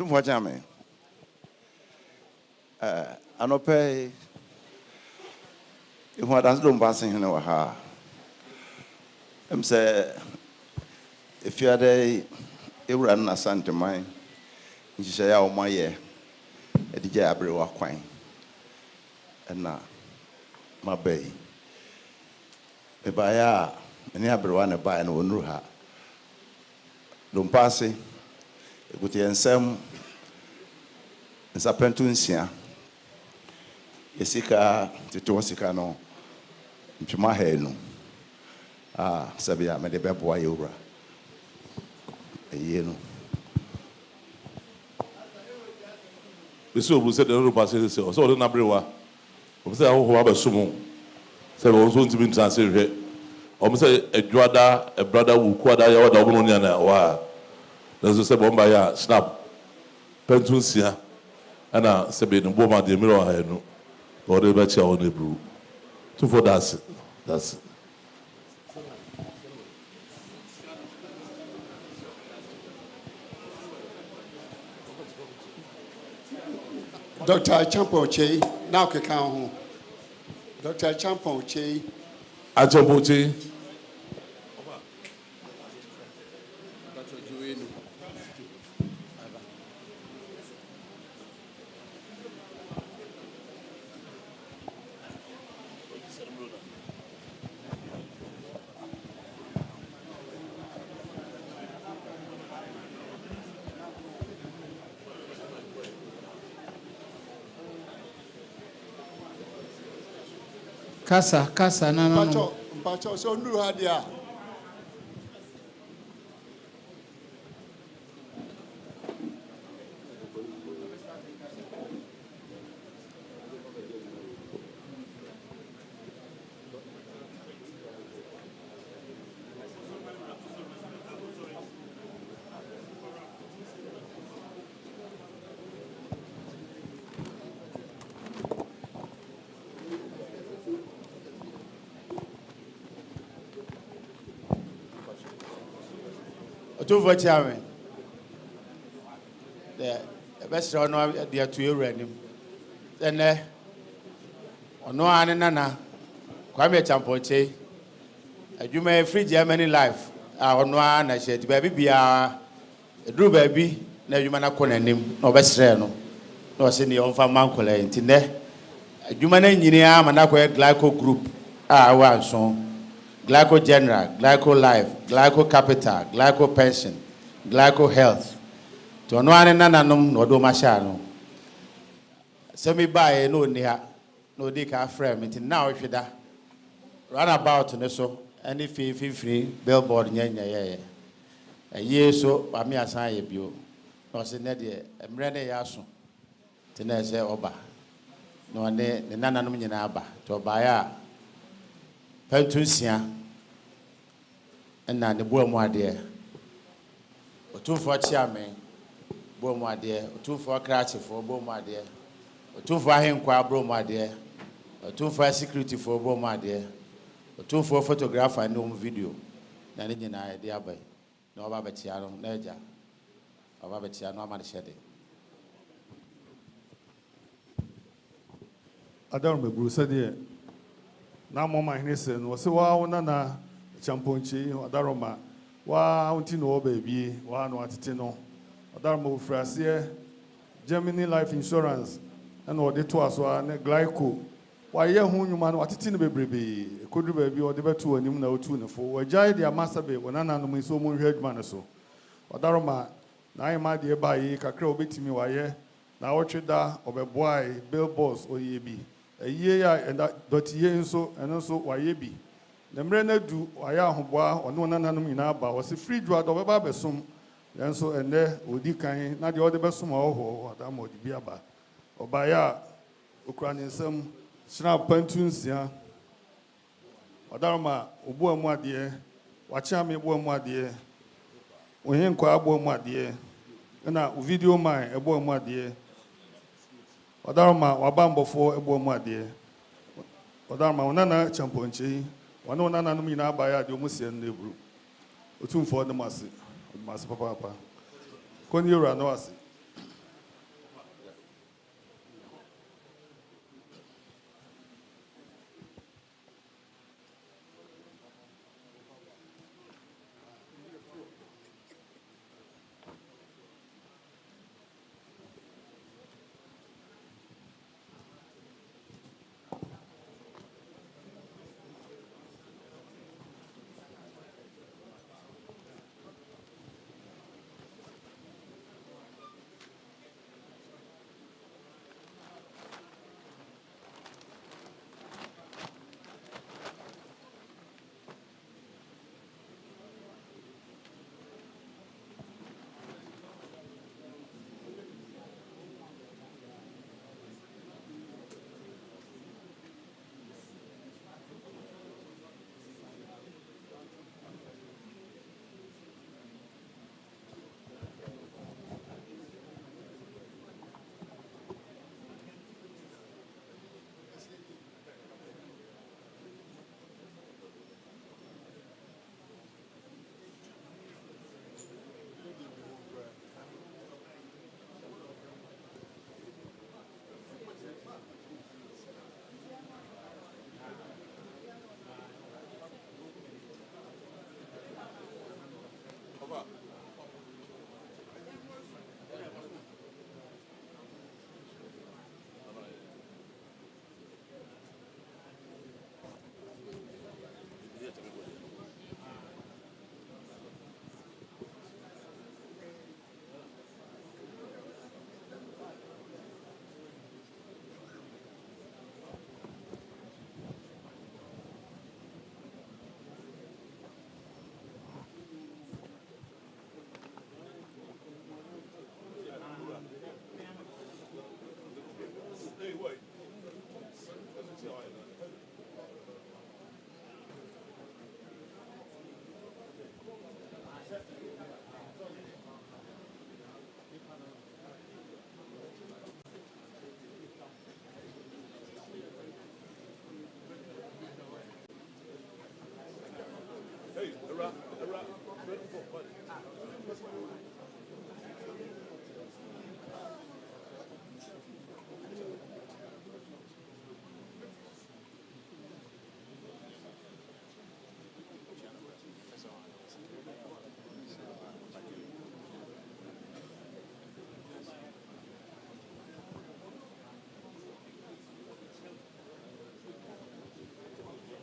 For Jamie, I no pay. If I don't pass in her, I'm say if you are the Iran Asantehemaa, you say, "Oh my year, a DJ Abri Wakwine, and now my bay." If I are any Abri buy and won't her. Don't pass it. Good year, Sam. Pentecost Yesika Titosika no Mchumahenu Sabia made a boy Yura a yeno. We said the other passes so the Nabriwa. We say, "Oh, have a sumo." Say, "I was going to be translated." Almost a Juada, a brother who quada your Dominia. There's a Bombaya snap Pentecost. And I said, "The woman, the mirror, I know, or the betcha on the brew." Two for that's it. That's it. Dr. Champoche, now can count home. Dr. Champoche, Champoche. Casa, no. Pacho, so new idea. Two for chairman. The best one of the 2 random. Then no one nana. Kwame Champoche. You may free Germany life. Our no one I said, baby, be a Drew baby. Now you man a him. No best no. No senior on farm uncle. You man engineer, Manako Glyco group. One song. Glyco General, Glyco Life, Glyco Capital, Glyco Pension, Glyco Health. To no one nanum no do machano. Semi buy no near no dick frame it now if you da. Run about no so any fee free billboard nyanya. A year so by me as I you. No say nedia and Rene Yasu. Tenese Oba. No one the nananum yanaba to buy a Pentecost and the Bourmois dear. Or 2 for chairman, Bourmois dear, or 2 for cratchy for Bourmois dear, or 2 for him qua Bourmois dear, or 2 for security for Bourmois dear, or 2 for photograph and no video. Nanny idea by no Babatiano, Naja, or Babatiano Manchete. I don't remember Bruce dear. Now, Mamma Hennison was a wow, Nana, Champonchi, or Daroma, wow, Tino, baby, one what Tino, or Darmo Frassier, Germany Life Insurance, and what it was, one Glyco. Why, young man, what it in the baby, could baby or the better, and you know, 2 for a giant, dear master, when I know so much head man so. Or Daroma, now I might dear by a crow bit me, why, now what you da, of a boy, Bill Boss, or ye be. A year and that year so and also why ye be. The Mrena do Waya Hoboa or no nanum in Abba was a free draught of a barbesum, and so and there would you kind, not the other besum or that would be about. Or by Ukrainian some Sina Pentunsia. Odarma, Ubu Mwadie, Wachami Bo Mwadie, Uhinkwa Abo Mwadie, and video mine, a boy Mwadie. Odarma, Wabambo for a boy Mwadie. Odarma, Unana Champonchi, one Nana Baya, the Musian Nebru. Utum for the Mass Papa. Konyura Noasi.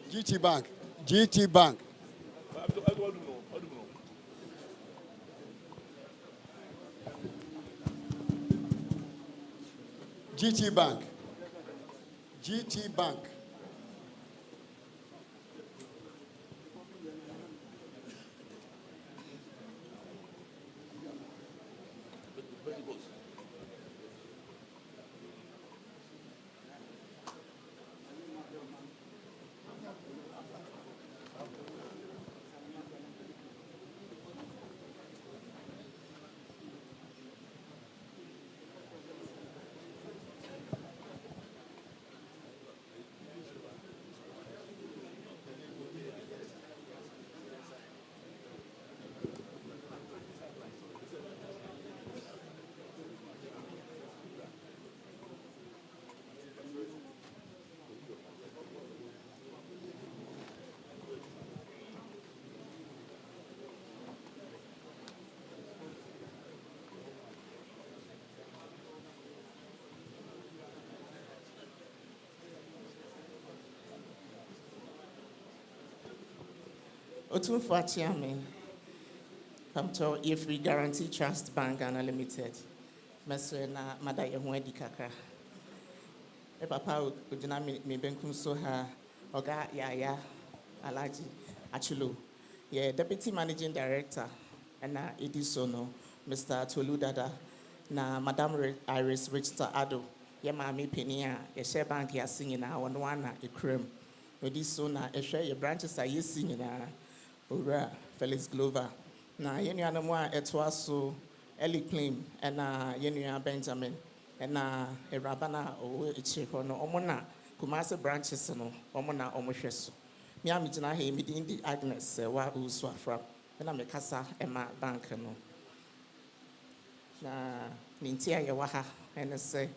GT Bank. GT Bank. GT Bank. GT Bank. Otunfo Achiame, Pamto, if we guarantee Trust Bank and Unlimited, Messer na Mada Yahwedi Kaka. E Papa Udina me benkum so ha, Oga Yaya Alaji Achulo, yeah, Deputy Managing Director, and na Edisono, Mr. Tolu Dada, na Madam Iris Richard Ado, ye maame pani a ye share bank ya nyinaa wo no ana ekram odi so na ehwe ye branches a yesi nyinaa owura Felix Glover na ye nua no mo a eto aso Ellie Claim na ye nua Benjamin na Eraba na owo echi ho no omo na Kumasi branches no omo na omo hwe so me am gina ha me di Agnes wa usu afra na me kasa ema bank no na nintia ye wa ha ene se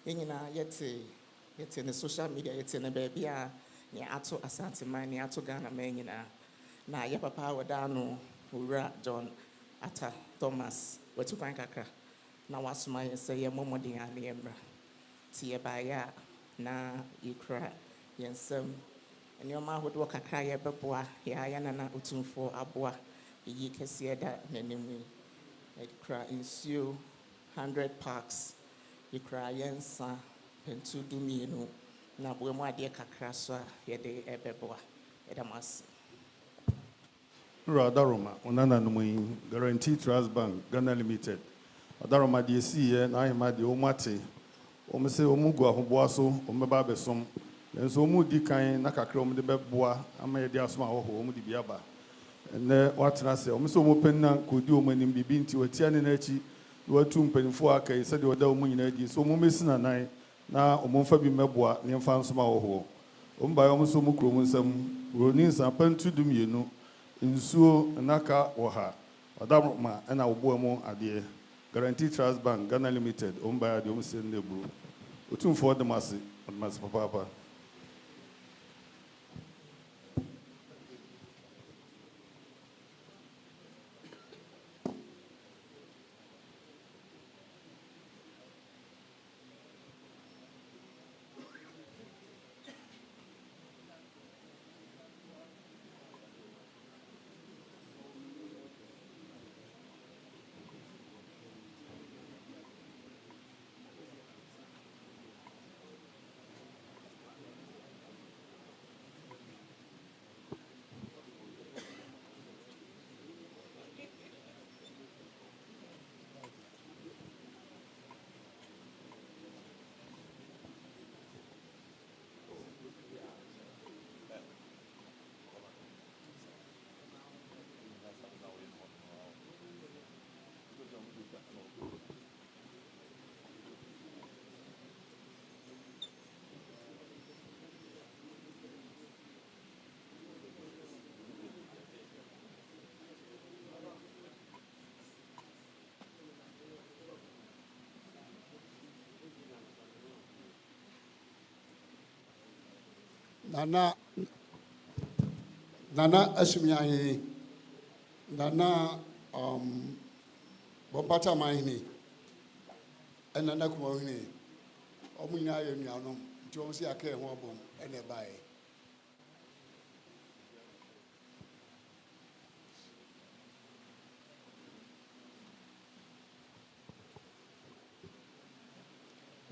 yenyina yete ne social media yete ne baby a ne ato Asantehemaa ne ato Ghana man nyina na ye papa wada no owura John Ata Thomas watu kwan kakra na wasoma ye se ye momodin ane yemra ti ye ba ya na ikra yensem enioma hodo kakra ye beboa ya na utumfo aboa yi kese da nanemu ikra insio 100 packs ikra yensa pentu dumienu na boemu ade kakra so a ye de ebeboa edamas Radaroma, Onana Nui, Guarantee Trust Bank, Ghana Limited. Adaroma DSC, and I am at the Omate. Omase Omugua, Hoboaso, Omebabesom, and so Mudi Kain, Nakakrom, the Beboa, Amaya Diasma, or Omudi Biaba. And what I say, Omeso Mopena could do when in Bibinti or Tianechi, you were 2 penny for a case, said you were down Munity, so Momesin and I, now Omonfabi Meboa, near Fansma or Omba Omoso Mukrum, some Ronins and Pentudum, you know. Insuo naka waha adamma na oboamu ade Guarantee Trust Bank Ghana Limited omba de omsende bro otumfo demase papa Nana Asumyahi, Nana Bombata Mahini, and Nana Kumahini, Omina Yanum, Jones Yake Wabum, and a buy.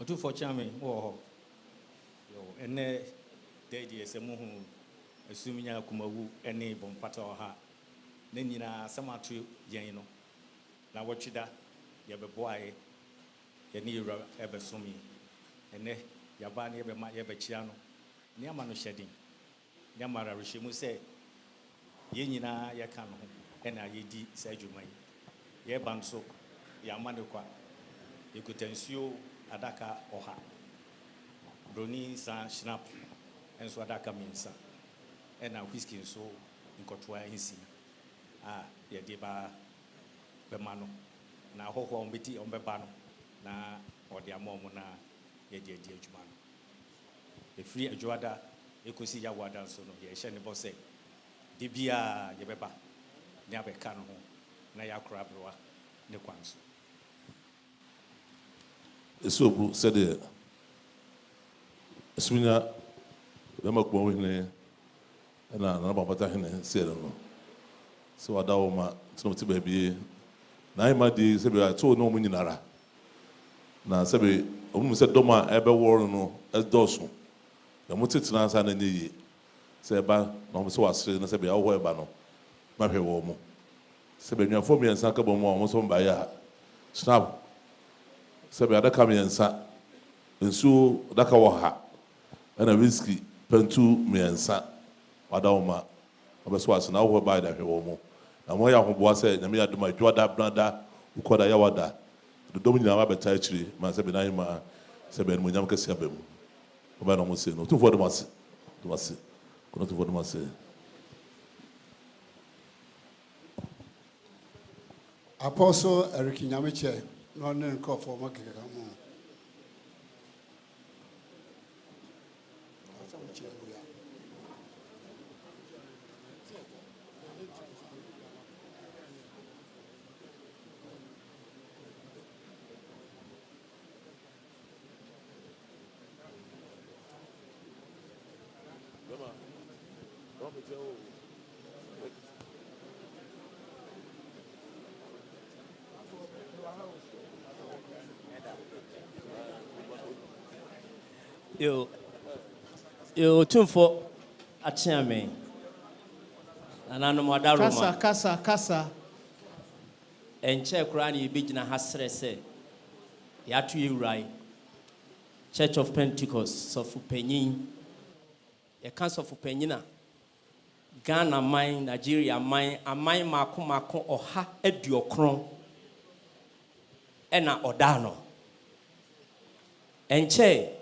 Otu for chami wo yo ene dedi esemu hu esuminya kumawu ene bompata ha na nyina samatu yen no na wotwida ye beboae ye ne yura ebesomi ene yaba ne yebema yebechia no ne ama no hyedin ne amara rehemu se ye nyina ye ka no ene ayedi sa adwuman ye banso ya manekwa ekutansuo adaka oha broni sa snap enso adaka minsa ena whisky so nkotwa hinsi ye de ba bemano na hoho ombeti ombeba no na ode amomo na ye de adwuma no e free adwada ekosi ya wada so no ye hye ne bose de bia ye beba ne abeka no ho na ya kora broa ne kwanso Esobu said Swinya Bemaku and another Batahine said no. So Adawma, Snoti baby. Naima di Sebi, I told no Muninara. Now Sebi, almost said Doma, ever war no, as Dawson. The Mutitan and any Seba, no so as Sebi, our Bano, Mappy Womo. Sebi, your phobia and Sakabo almost on by Snap. Sebi ada kami ensa nsuo daka wɔ ha ɛna whiskey pentu mmiɛnsa wadawoma ɔbɛso ase na wohɔ baa da hwɛ wɔ mu na mo yɛ ahoboa sɛ nyame yɛ adom a adwada brada wokɔda yɛwada dodom nyinaa wabɛta akyiri ma sɛ bɛnahe ma sɛ bɛn mu nyam kɛse aba mu ɔbɛn na ɔmo se no ɔtumfoɔ dom ase kɔnɔ ɔtumfoɔ dom ase. Apostle Eric Nyamiche, no name call for Makika. Yo tumfo achiame anano madaruma kasa enche kura na yebegina hasre se yatu yurai Church of Pentecost sofu penyin ye kan sofu penyina Ghana mine Nigeria mine amine mako oha aduokron ena odano enche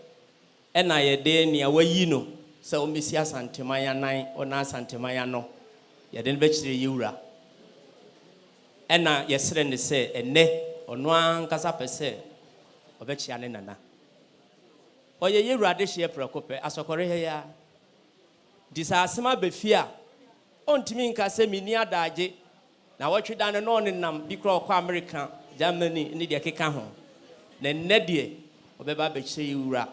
ena yede ni awayi no se o mesi Asantehemaa nan ona Asantehemaa no yede ne bechire yewura ena yesere ne se ene ono ankasa pese obechia ne nana oye yewura de hye prekope asokore he ya disasema befia ontimi nka se mini adaje na wotweda ne no ne nam bi kro kwa America Germany ne de keka ho na ne de obeba bechire yewura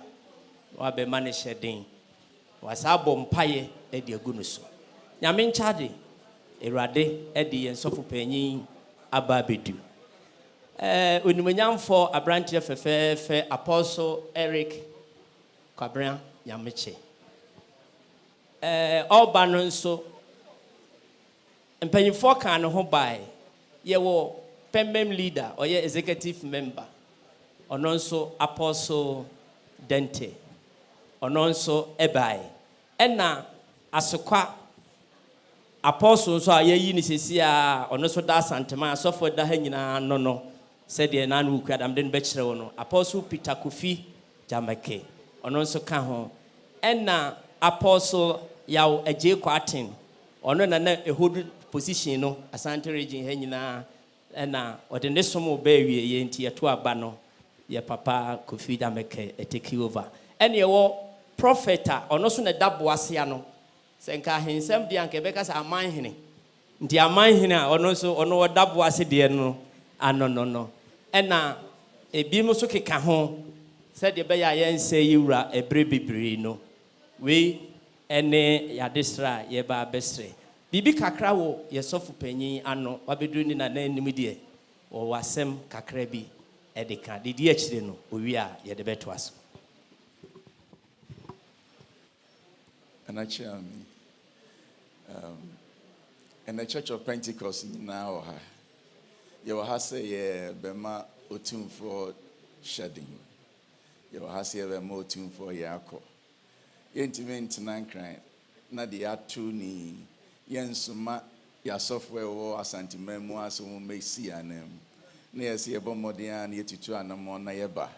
wabe manage den wasabo mpaye e de agu no so nyame nchade erade e de yensofu panyin ababedu onimanyamfo abrantie fefefe Apostle Eric Kwabran Nyameche oba no nso mpanyimfo kan no ho bai ye wo pemem leader or ye executive member ono nso Apostle Dente ononso ebai ena asokwa Apostle nso ayeyi ni sesi a ononso da Asantehemaa asofo da ha nyina no said de na no kwadam de be kire wo no Apostle Peter Kofi Jamake ononso ka ho ena Apostle yaw aje kwatin ono na ehodu position no Asante region ha nyina ena ode ne somo ba wie ye nti yeto aba no ye papa Kofi Jamake take over ene ye Prophet ono so na daboase no senka hensem dia nke beka sa amanhene ndi amanhene a ono so ono daboase de no anono ena ebi mo so keka ho said de be ya yense yiwura ebre bibiri no we ene ya destra ye ba besre bibi kakra wo ye sofu panyin ano wabeduru ni na nanim de o wasem kakra bi edeka de di akire no owi a ye de beto aso. And the Church of Pentecost now, you will have say Bema Otum for shedding. You will have say Bema Otum for Yako. Intimate nine crying. Nadia Tuni Yensuma, your software or Asantehemaa, so may see a name. Near see a bombardian yet to an amon Nayaba.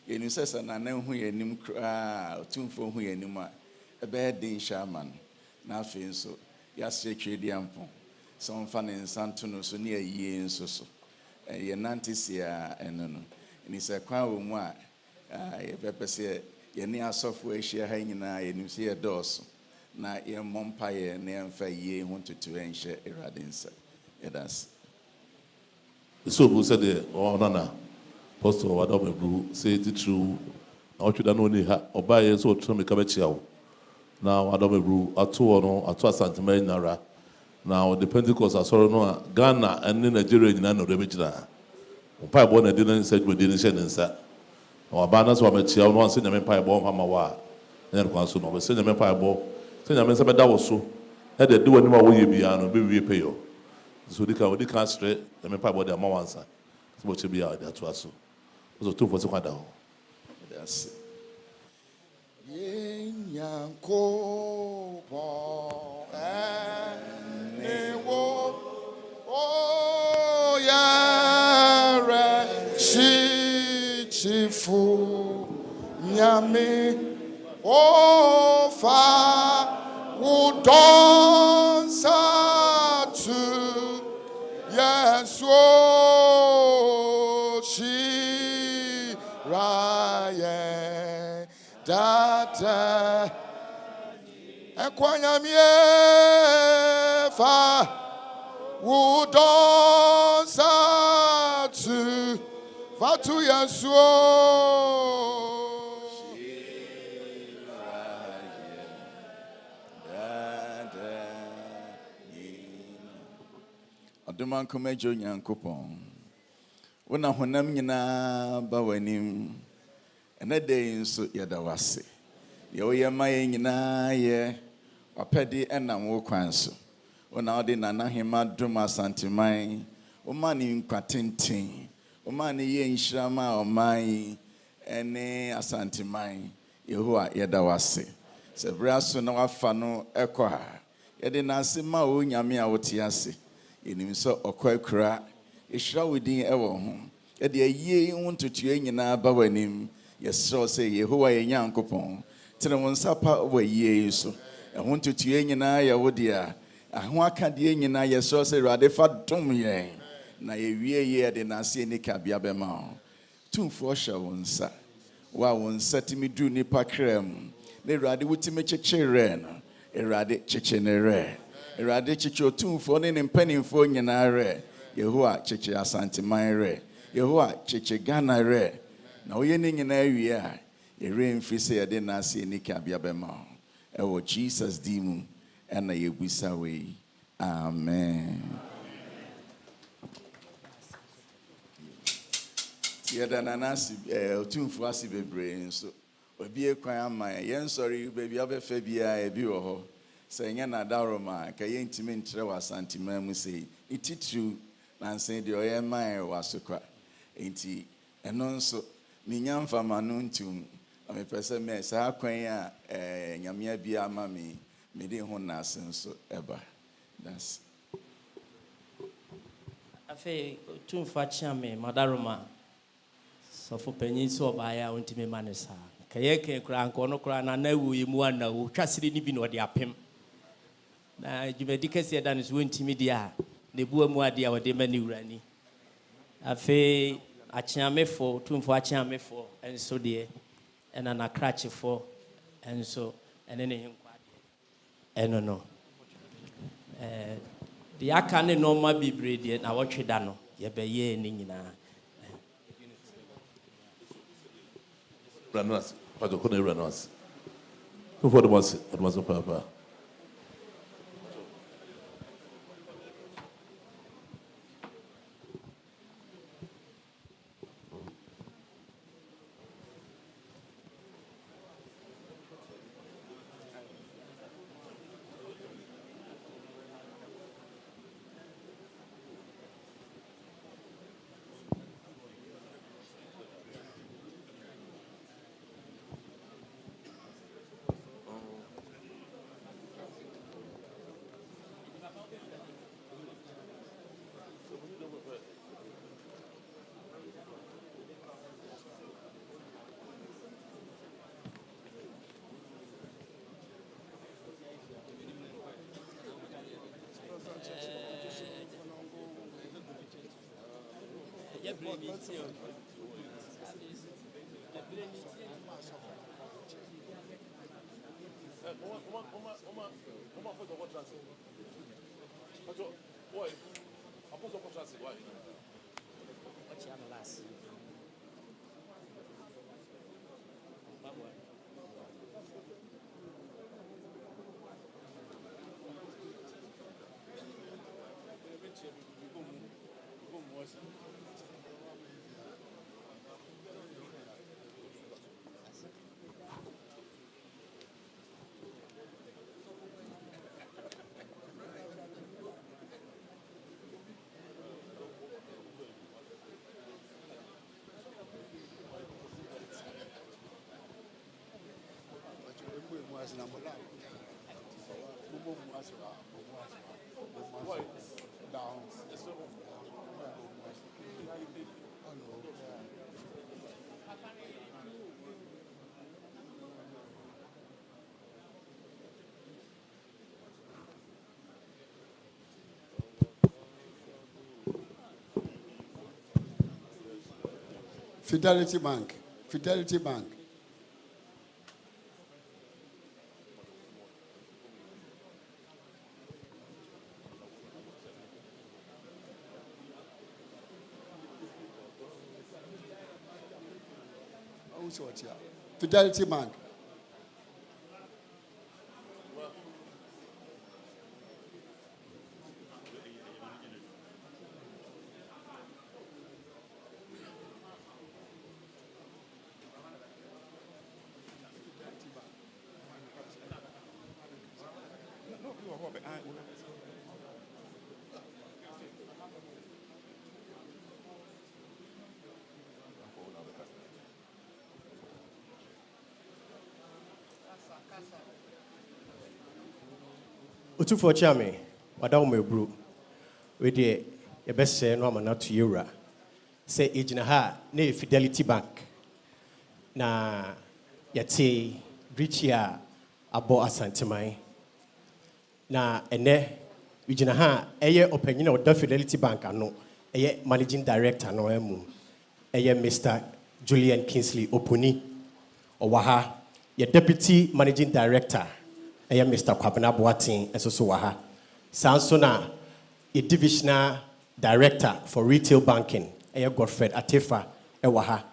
You say, and I know who you name cry, Otum for who you name. A bad day shaman. Now, so yes, Diampo. Some fun in Santuno, so near ye in so. Ye Nantisia and no. And it's a crown one. A pepper say, ye near software share hanging eye and you see a doors. Now, ye mompire near fair ye wanted to ensure a radinsa. It does. So, who said the honor? Post of Adome Brew, say it true. I want you to know or buy a sort of Cabachiao. Now, Adome Atu Asantehemaa Nara. Now, the Pentecost are sorry no Ghana and Nigeria in an original. Pie born a didn't say we didn't send inside. Our banners were met here, one senior empire bomb Hamawa. And consumer, but senior empire bomb. Senior men said that was so. Had they do any more way beyond, be repay. So they can't straight the empire body among one. So what should be out there to us. So 2 for 2 down. ase. Yenyankopo enewo o yare chichifu nyame o fa udon satu yeso shi raye data ekwanyamie fa udon satu fatu yeso Aduman kumejo nyankopon. Wona honam nyina ba wanim. Ene dey nso yeda wase. Ye oyema ye nyina ye wapedi enam wo kwan so. Wona odi Asantehemaa dum Asantehemaa. Oma ni nkwatenten. Oma ni ye nhyirama oman ene Asantehemaa. Yehowa yeda wase. Se bra so na wafa no ekọ ha. Yede na ase ma o nyame a wote ase. Enim so okwakura ehira wodin ewo ho e de ayie wontotua nyina ba wanim yesro se Yehowa ye nyankopon tene won sapa wayie so e wontotua nyina ya wodia aho aka de nyina yesro se Awurade fa dom ye na ye wie ye de na ase ni kabia be ma tumfo hye wonsa wa wonsa timi du nipa kram na Awurade wotime chechire no Awurade chechenere Erade chicho tumfo ne mpanimfo nyina re Yehowa chiche Asantehemaa re Yehowa chiche Ghana re na oye ne nyina awie a yere mfi se yede na ase ni kabia bema ewo Jesus dimu ena yebusa we amen. Yeda na nasi tumfo ase bebre nso obi ekwan ama yen sorry baby abefa bia ebi wo ho Senya na daroma ka ye ntimi ntre wa Asantehemaa mu sei ititru na nsen de oye man wa sokwa enti eno nso minya mfama no ntum ame pese me sa kwan a nyame bia ama me de ho na asen so eba that's afi tumfa chiame madaroma so for penyin so ba ya ntimi manesa ka ye ke kra nko no kra na nawu yimu anawu twasire ni bi no de apem na jumedikasi da no so ntimi dia ne bua mu ade a wode mani wurani afi achiamefo tumfo achiamefo enso de ena na krachefo enso ene ne hinkwa de eno no de aka ne no ma bibre de na wotwe no ye beye ni nyina Ranas pato kone ranas for the was papa. Fidelity Bank. Fidelity Bank. Fidelity Bank. Utufo chame, wadaw mebru. We de ye best say no amana to Eura. Say ejina ha na Fidelity Bank. Na yate Richia abo Asantehemaa. Na ene ejina ha eye opanyin o da Fidelity Bank ano. Eye managing director no emu. Eye Mr. Julian Kingsley Opuni. Owaha ye deputy managing director. Mr. Kwabena Boatin and so waha. Sansona, a divisional director for retail banking. Godfred Atefa Ewaha.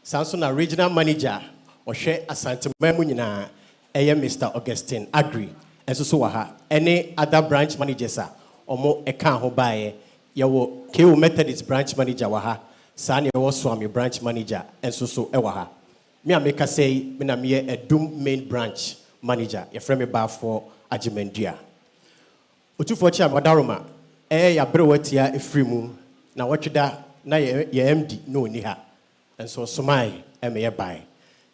Sansona regional manager or share Asantehemaa Mr. Augustine Agri and so waha. Any other branch managers or more account ho bae yawo KO Methodist branch manager waha. Sani Swami branch manager and so ewaha. Me a make say me na me a Doom main branch manager, your friend me bar for Ajimendia. Utufo cha wadaroma, ya brewetia efrimu, na wachida na ye MD no ni ha. And so somai me buy.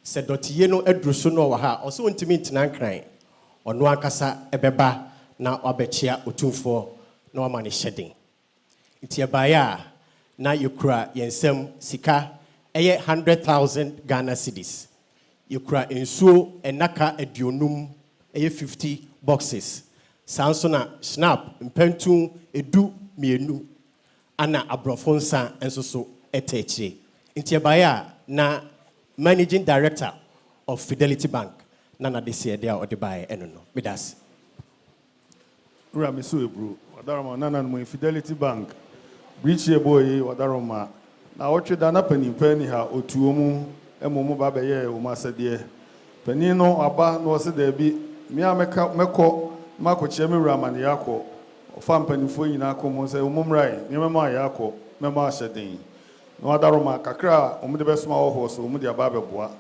Said dotiye no edruso no waha, also untimi ntina nkran. Ono ankasa ebeba na wabechia utufo na wamani shedding. Nti baya na yukura yensem sika 100,000 Ghana cedis. Yukura insuo enaka edionum 50 boxes. Sansona snap mpentu edu mienu ana abrofonsa ensoso eteche. Intiabaya na managing director of Fidelity Bank nana desi dia odibaye enono. Midas. Ura misu ebru. Wadaroma nana no Fidelity Bank. Bridge boy wadaroma. Na oche dana penipeni ha otuomu emomu baba ye o masede pani no aba no se da bi mi ameka meko mako cheme ramane yakọ ofa mpanifo nyina akomo se omumrai ni mema yakọ mema ahyeden no adaroma kakra omde besoma wo so omde aba beboa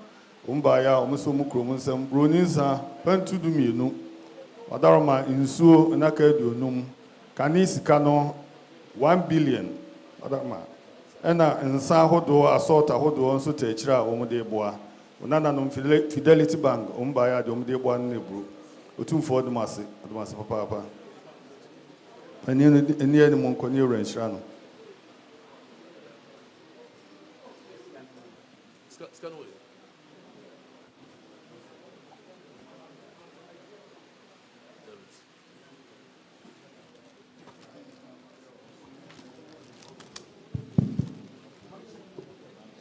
omba ya omso mukro mu nsem broninsa pantu du mienu adaroma insuo na ka aduonum kanisika no 1 billion adaroma ena nsa hodo assault hodo nso techira omde boa onana no Fidelity Bank omba ya de omde boa nebro otumfo odumase papa eni mon koni renshira no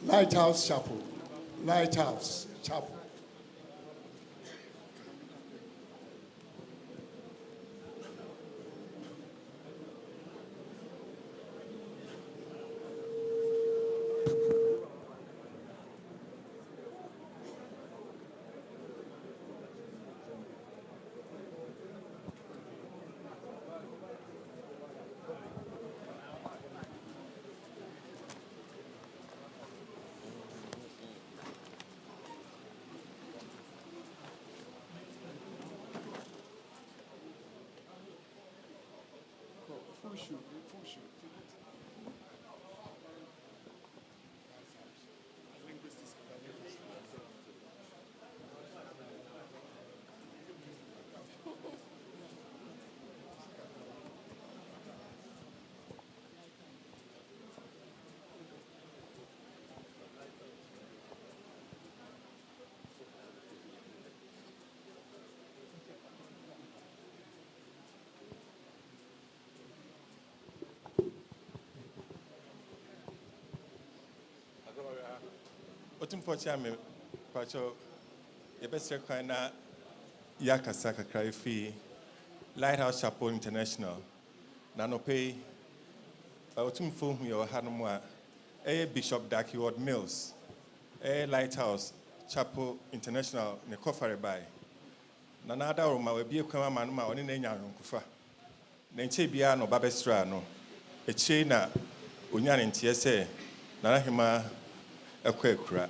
Lighthouse Chapel. Lighthouse Chapel. Otimfo Chairman, Pacho, the best kind of Yakasaka Cry Lighthouse Chapel International. Nanope, Otimfo, your Hanumwa, Bishop Dakiward Mills, Lighthouse Chapel International, Nekofare by Nanada Roma will be a command manuma on in Kufa. Nenche Biano Babestrano, a chaina, Unyan in TSA, Nanahima, a quakra.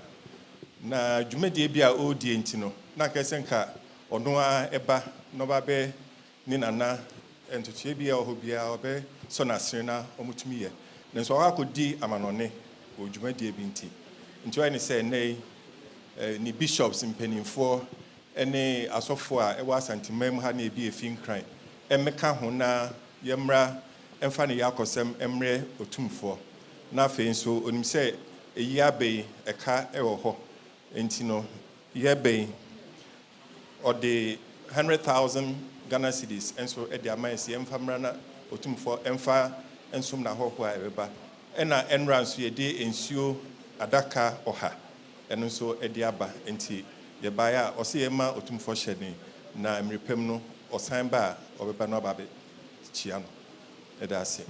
Na Jumedi Bia O Dientino, Nakasenka, or Noa Eba, Nobabe, Ninana, and to Chibia or Hubia or Be, Sonasena, or Mutumia. Then so I could di Amanone, or Jumedi Binti. Into any say, nay, ni bishops in Penning4, any Asofua, Ewa Asantehemaa, Honey be a fin crime. Emeka Hona, Yemra, Enfani Yakosem, Emre, Otumfo. Nothing so, when say, a yabe, a car, ho. Intino, Yebe, or the 100,000 Ghana cedis, and so at the Amasi, Enfamrana, Otumfo, Enfa, and Sumna Hopa, Eba, and Enrans, ye de ensure Adaka or her, and also at the Abba, and tea, the buyer, or Siema, Otumfo Shedney, na Mripemno, or Samba, or Banobabe, Chiano, Edasi.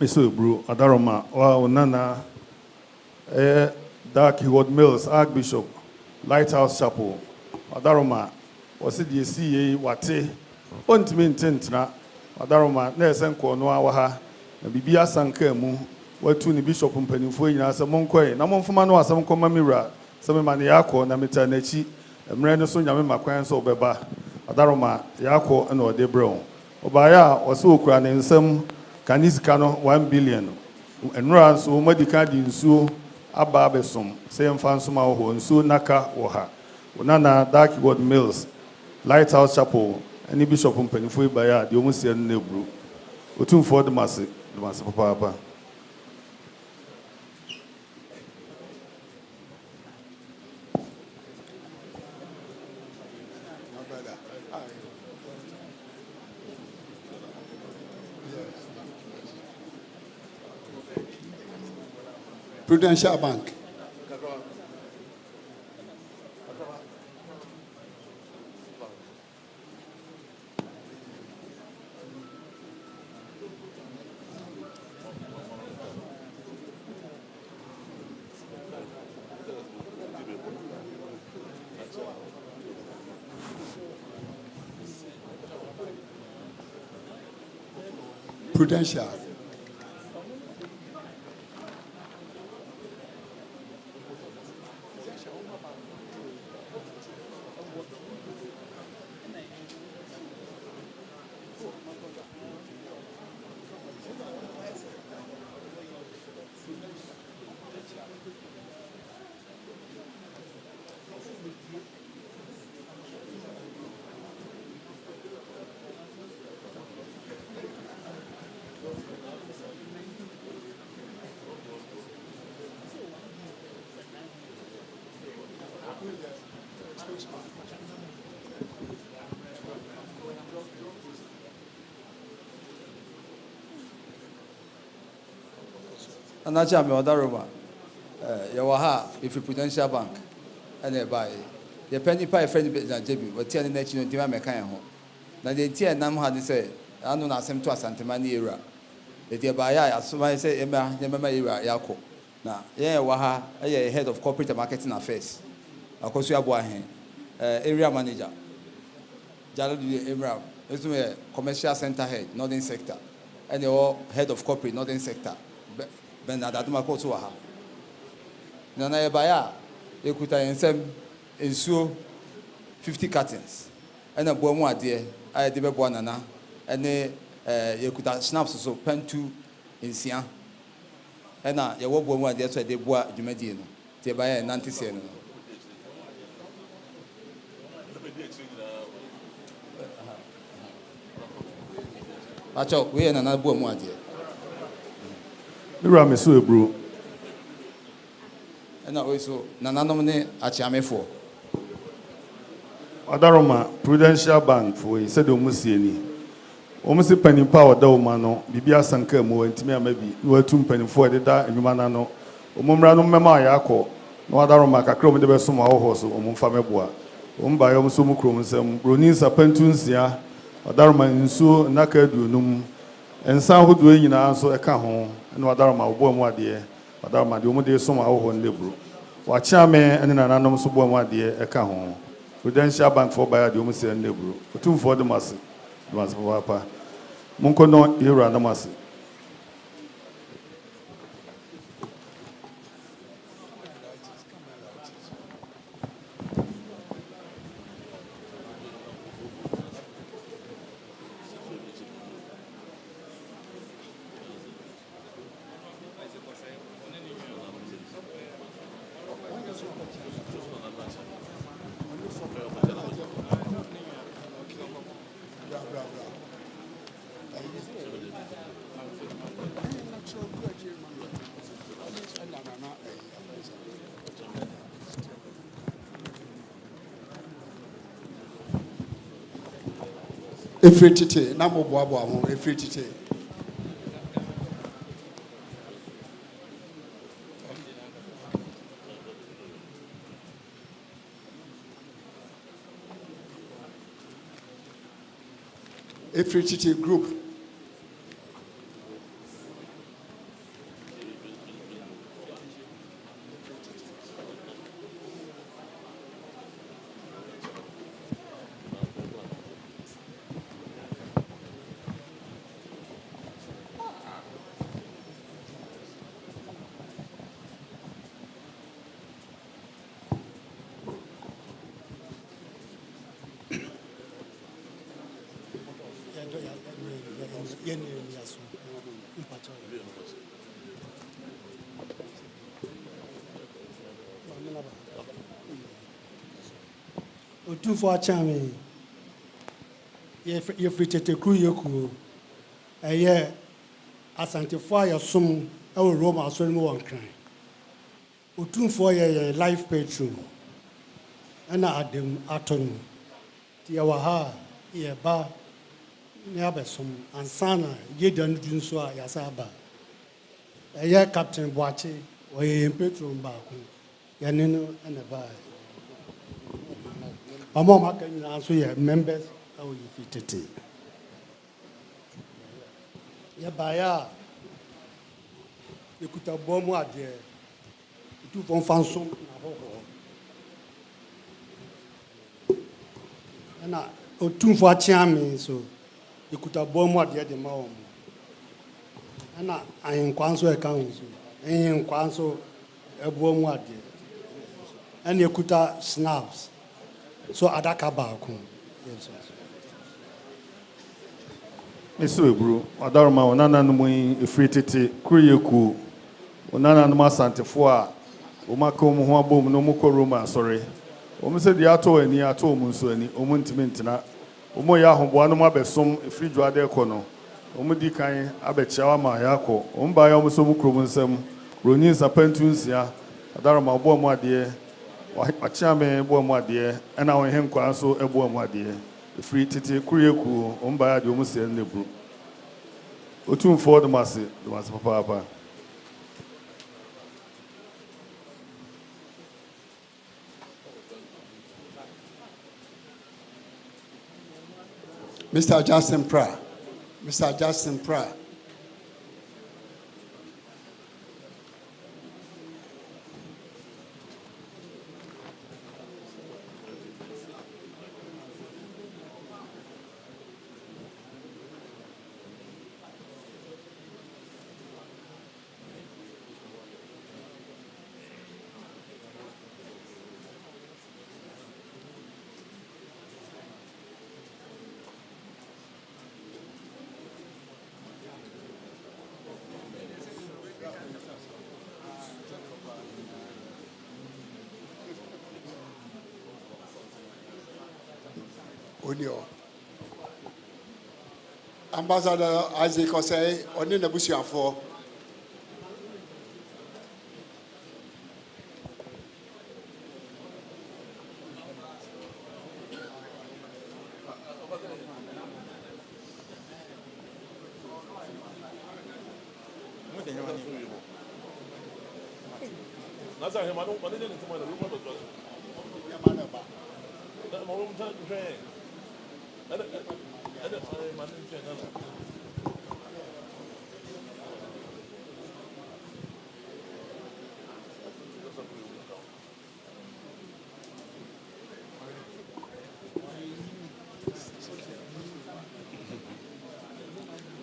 Mr. Bru, Adaroma, or Nana, Darkywood Mills, Archbishop, Lighthouse Chapel, Adaroma, was it the CA Wate, Ontimi Tintina, Adaroma, Nelson Cornoa Waha, and Bibia Sankemu, what to the Bishop and Pennyfoy, as a Monquay, Namon Fumano, some Comamira, some Maniaco, Namita Nechi, and Mrenason Yamima Quans or Beba, Adaroma, Yako, and Odebro. Obaya was so crying in some Caniscano 1 billion, and runs so medical in so. Ababesum, same fansuma ho, and so naka oha. Unana Darkywood Mills, Lighthouse Chapel, and the Bishop and Pennyfoy Baya, the almost said Nebru. Utum for the Massy, Papa. Prudential Bank. Prudential. Anacha me odaroma yawaha if Prudential Bank and buy the penny pie friend na jebi we tie na chi no di ma mekan ho na de tie nam ha de say anu na asem to Asantehemaa na era e de buy ya asoma say ema era yakọ na ye yawaha ye head of corporate marketing affairs akoso abo ahen area manager jalo di emra esume commercial center head northern sector and the head of corporate northern sector Ben Adama Kotu Waha. Nana Ebaya, Ekuta Ensem, Ensuo 50 cartons. And a Bomo dear, I did Bonana, and Ekuta snaps so pen 2 in Sian. And now you walk one dear, so they bois Jumedino, Tebaya and Nantiseno. Pacho, we and another Bomo dear. Mira Mesu Bru. And also Nananomne Achiamefo. Adaroma, Prudential Bank for a said Omusieni. Omusi penny power Daumano, Bibia Sankemo, and Timia maybe, you were 2 penny for the da and Manano, Omumrano Mema Yako, no other room kakra mu de be so ma wo so o mu fa meboa o mba yo so mu krom nsam broni sapantunsia other room nsu naka aduonum ensan hodo nyina so eka ho no other room obo mu ade other room de o mu de so ma wo ndebro wa chia me ene nananom so bo mu ade eka ho Prudential Bank for Baya de o mu se ndebro otumfo de mase papa munko no yura na mase. Every tite, na mo boabo amo every tite. Every tite group. Two for charming. If we take a crew, you a year Asantehene some our Roma so one crying. Two for a life patron. And I had them aton. Tiawaha, ye ba, Niabesum, and Sana, ye don't do so, Yasaba. A year Captain Boache, or a patron baku, Yanino and a bar. Mama can answer your members how you fit it. Ya baya, you could have bomb what there. You two from Fanson. And I, or two for charming, so you could have bomb what there the mom. And I in Quanso accounts, and in Quanso a bomb what there. And you could have snaps. So adaka baako. Yes. Meso ebru adaroma onana no mu efiri tete kuyeku onana no asantefo a o maka mu ho abom no mu kɔ Roma asɔre o mu se dia ato ani ato mu nso ani o mu ntimi ntina o mu ya ahoboa no mu abesom efiri dwade kɔ no o mu di kan abɛkyawa ma ya kɔ o mu ba ya o mu so mu krom nsam roni sapantunsia adaroma obo mu ade Achame Boamade, and our hen quaso a Boamade, the free titi, Kuriaku, Umbaya, the Omus and Nebru. Otun for the Massy, the Mass Papa. Mr. Justin Pra. Mr. Justin Pra. Ambassador Isaac Osei, Oni Nebusiafo. Asantehemaa no ɔne ne ntoma na rumor to so. Na mo rum tan hwɛ. Ada ma ne hwɛ na.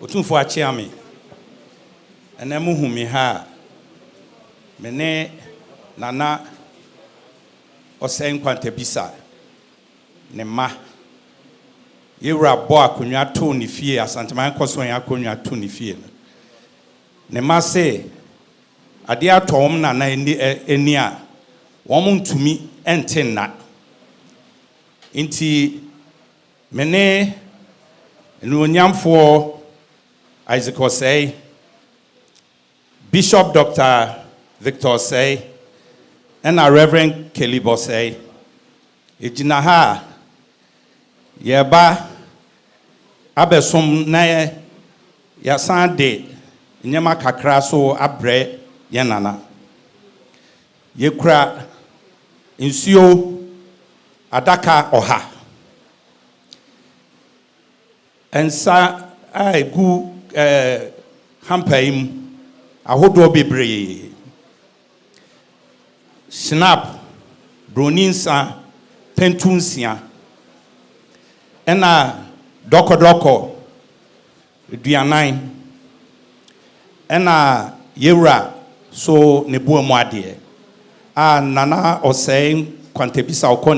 Otumfo achiame ene muhu mi ha mene nana osen kwanta bisa ne ma yewra bo akonwa to ne fie Asantehemaa koso yan akonwa to ne fie ne ma se ade atom nana eni a won ntumi entenna nti mene enu onyamfo Isaac Osei, Bishop Dr. Victor Osei, and our Reverend Kelly Osei. Ejinaha yeba abesom na yasande nyama kakra so abre yenana. Yekura insio adaka oha. Ensa gu hampaim ahodo bebre snap broninsa pentunsia ena doko duanan ena yewra so ne buamu ade a nana osei kwantebisa okọ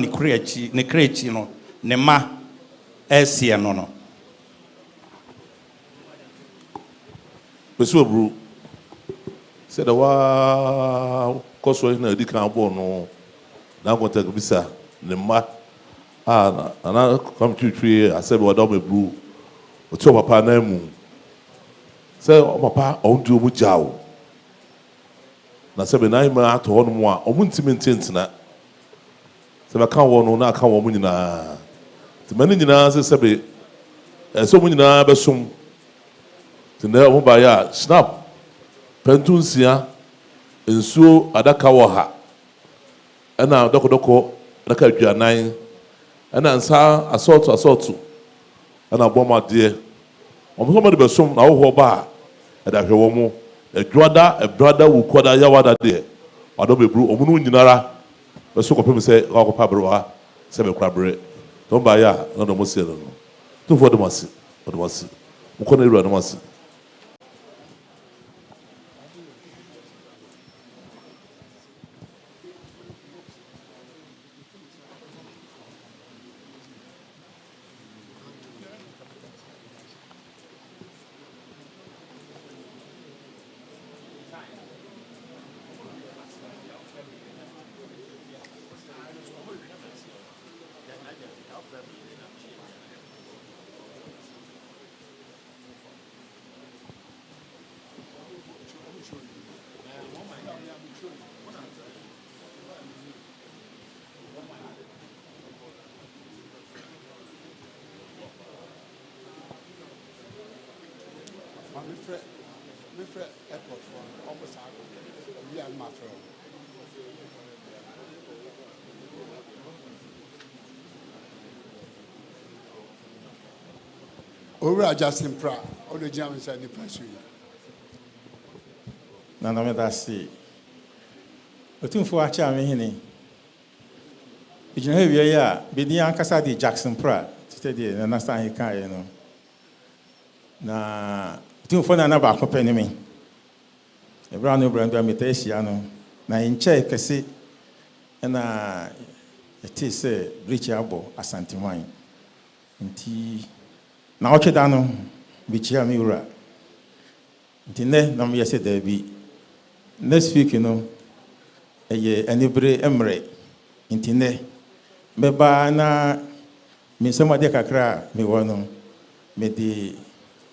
ne krechi no ne ma esie no Pesu bro said wa koso na di kan bo no na contact bisa ne ma na come to tree asebe wa do me bro o ti o papa na mu say o papa o ndu mu jawo na sebe na ima ato ho no mu a o mu ntimi ntentina sebe kan wo no na kan wo mu nyina ti mani nyina sebe so mu nyina besom tena mo ba ya snap pentunsia ensuo adaka wo ha ana doko adaka aduanan ana nsa assault ana boma de omo so de besom na wo ba ada hwe wo mo adwada brada wu koda ya wada de ado bebru omo no nyinara beso ko pem se wa ko pabro se be kwabre to ba ya no do mo se no to fo de masi mo ko na ru na masi Owura Justin Pra, all the Germans are the press. Nana me da si. Otumfo Achiamehene. Ijina hewie ya bedi ankasa di Jackson Pra, tete na na san hika ye no. Na otumfo na ba ko penimi. Ebra no brando ameta ehia no. Na enche kese na eti se bridge abo Asantehemaa. Nti na oche dano bichia mi ura ntine na me yese da bi next week no eye anibre emre ntine beba na mi sema de kakra mi wono me di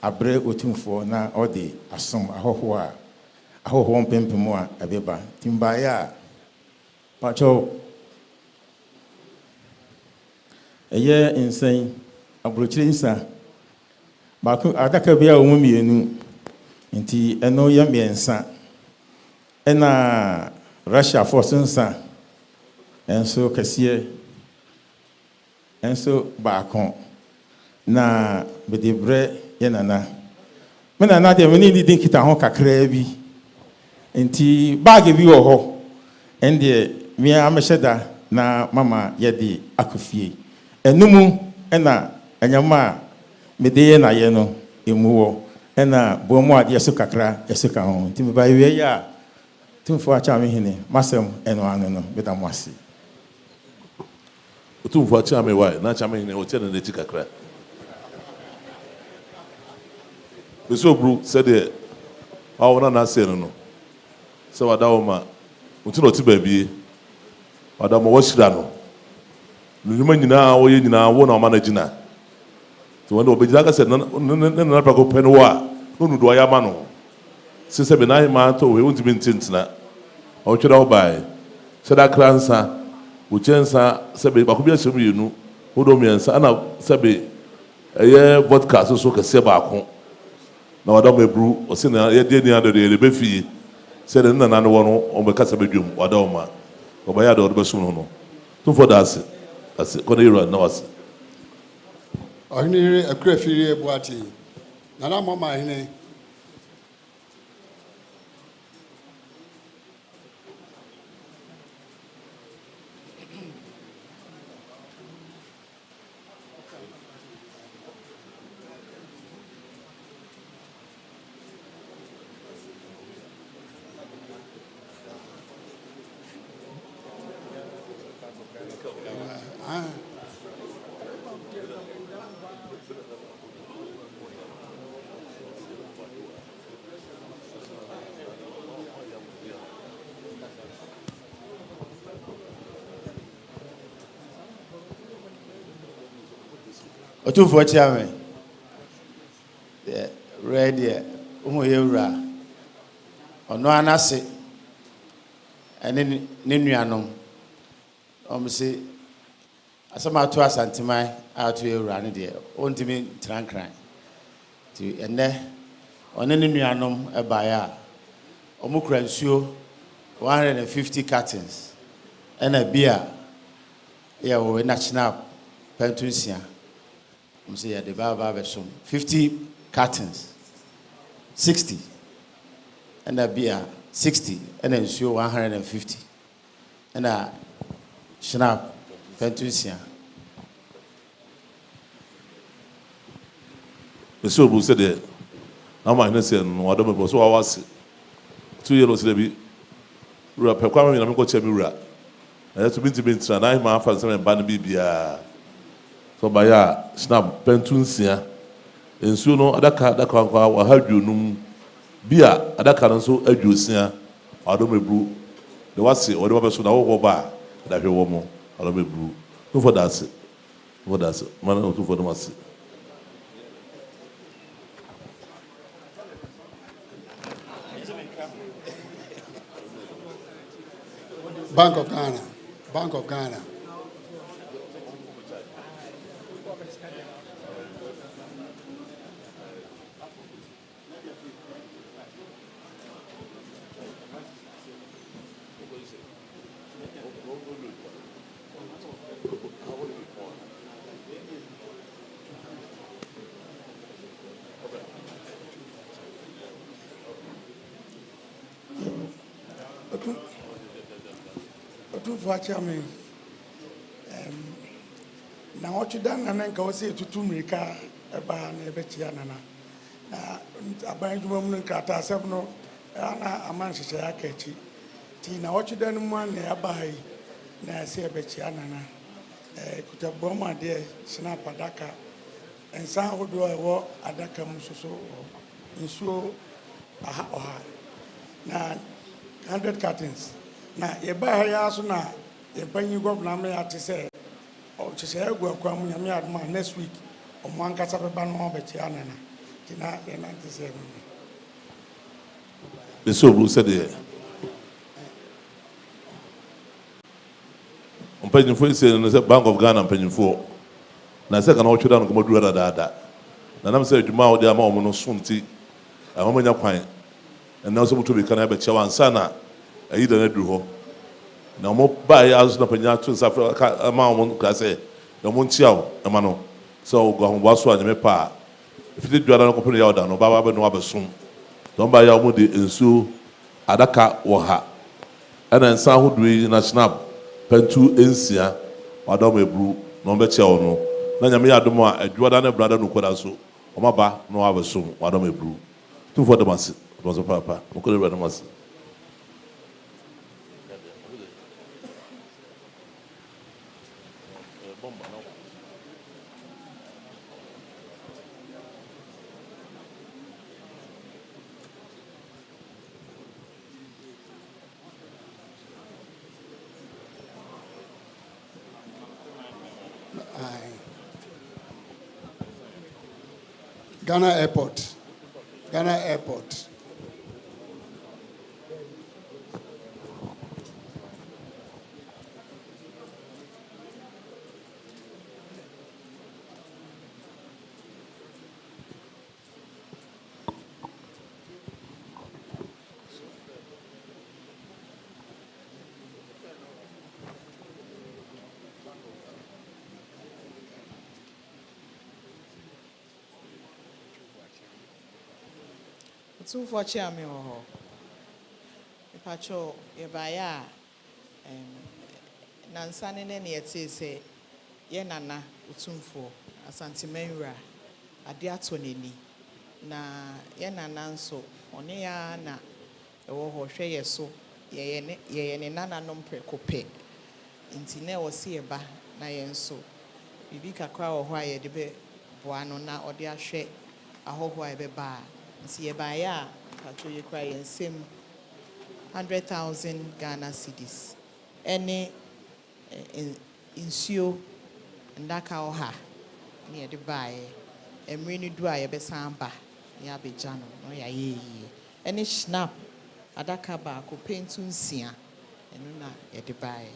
abre otumfo na odi asom ahoho mpempemu a abeba timba ya pacho eye insane abrochire nsa Baku adaka bia wo mienu nti eno ya miensa ena Russia for Sunsa, and so Cassia, and so Bacon. Na bedebre yenana mena na de meni didin kita ho kakra bi enti bag bi wo ho ende mi ameheda na mama yedi akofie enumu ena anyama medeye na ye no emuwo ena bomu ade so kakra esika ho enti me ba wie ya tumfo acha me hene masem eno anu no beta mwasi tumfo acha me wai na acha me hene o tiene ne ti kakra. So bro said it. I want to say no. So I don't know. Until not baby. I don't know what's done. You mean now? We now want to manage now. So when the Obediaga said, "No, go penwa. No, do I amano?" Since I be na man to we won't be tints na. I should all buy. Said that cransa. We chansa. Said be bakubia shemu yenu. Who do me answer? Ana said be. Vodka so kese baako. Na wada mebru o se na ye de ni ado de be fi se de na no wono o be kasa bedwum wada o ma o ba ya de o be sum no to for that as ko na ira na was o ni akura firi ebuati na na mama hene Otu for chairman. Yeah, ready. Yewra. Ono anase. Ene ne nuanom. Say asama to Asantehemaa atu Yewra ne de. Ontimi trankran. Ti ene one ne nuanom ebaya. Omukura nsuo 150 cartons. Ena beer. Yeah, we national pentunsia. Say the Baba 50 cartons, 60, and a beer 60, and then show 150, and a Schnapp Pentusia. Monsieur Bou said it. Now my nation, no other was so I was 2 years ago. Rap, Kwame, I'm going to tell you, I have to be to be and I'm my father and Banby. So by ya snap pentunsia and soon adaka wa hadu num bia adaka so aduosia adomebru the wase or the person wo ba da hwe wo mo adomebru no for that man no for the wase Bank of Ghana. Chairman, now what you done and go say to Tumrika about Nebetiana. I buy you woman Kata Sabno, Anna Amansi Akachi. Tina, what you done one nearby, now say Betiana, could have bomber dear, snap Adaka, and some would do a war Adaka Musso, in so now 100 cartons. Now, you buy a house now. The penny governor may have to say, or to say, we'll come next week, or one Casaban Betiana. Tina, the 97. The so said it. On penny for the Bank of Ghana and penny for. Now, second, all children come to that. And I'm saying, Juma, they are more soon tea. A woman of pine. And now, so to be can have a chawan sana. ayi da na duru hɔ na mo ba ya azu na panya to nsa fa ma mo ka sɛ na mo ntia o ma no sɛ o go ahombo aso anyame pa ifite duara no kopere ya oda no baba be no abesom don ba ya mo de ensuo adaka wɔ ha ɛna nsa ahodoɔ na snap pantu ensia wadom ebru na ɔbɛ kyɛ wo no na nyame ya adom a adwada na brada no koda so ɔmaba na wabesom wadom ebru tu for the mass was a papa mo ko le mass. Ghana Airport. Ghana Airport. Two for chairman or Pacho, Yabaya, Nansan and yet say, Yenana, Utumfo, Asantehemaa, Adiatonini, na Yenana so, Onea na, or Shea so, ye nana non precope, Intine or Sieba, Nayen so, Bibika crow or why debe, Buanona or dear shake, a hope why be bar. See a buyer, you cry and same 100,000 Ghana cedis. Any ensure and that cow ha near the buy, and really do I be samba, ya be jano, no ya ye. Any snap, a dakaba, could paint soon see, and no at the buy.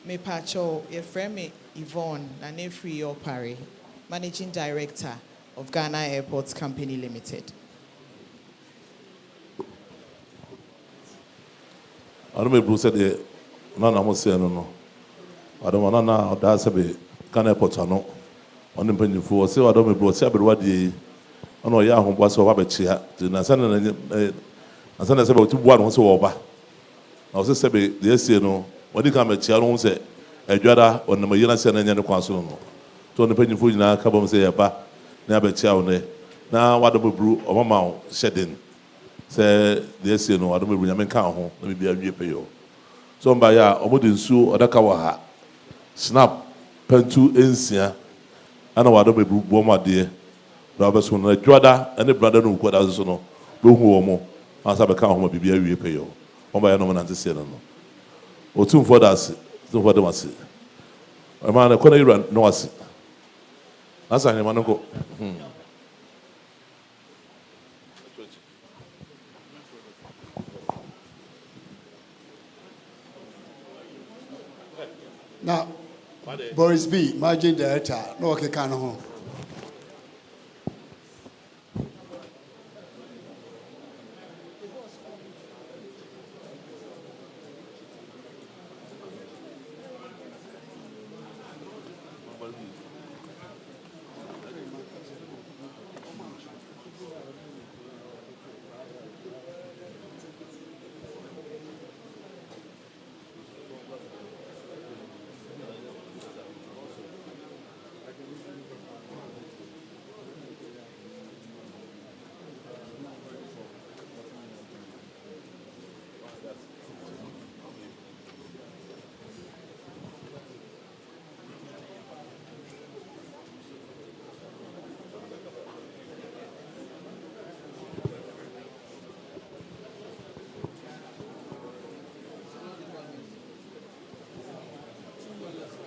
Me pacho, your friend me Yvonne, and a free your parry, Managing Director of Ghana Airports Company Limited. I don't know said the Nana Mosiano. I don't want to that's a bit Ghana Airports. I know on the penny for so I don't know brought Sabre what the I know Yahoo was so Abachia to Nasan and Nasan about 2 1 was over. I was just saying the SCNO when you come at Chiaron say a Jada on the Mayana Sen and the Consul. To the penny food now, Cabum say a never chow now what double brew of a mouth shedding. Say the SCNO, I don't remember count, let me be a year pay. So by ya, Omodin Su or the Kawaha. Snap, Pentu Ensia, and I don't be Boma dear. Roberts when I Jada and the brother who got us no, Bumo, as I become home, be a year pay. On by a no man to say no. Or 2 for us, 2 for them. A man, a corner run, no, that's a man go. Now, Boris B, Managing Director, no okay, can home.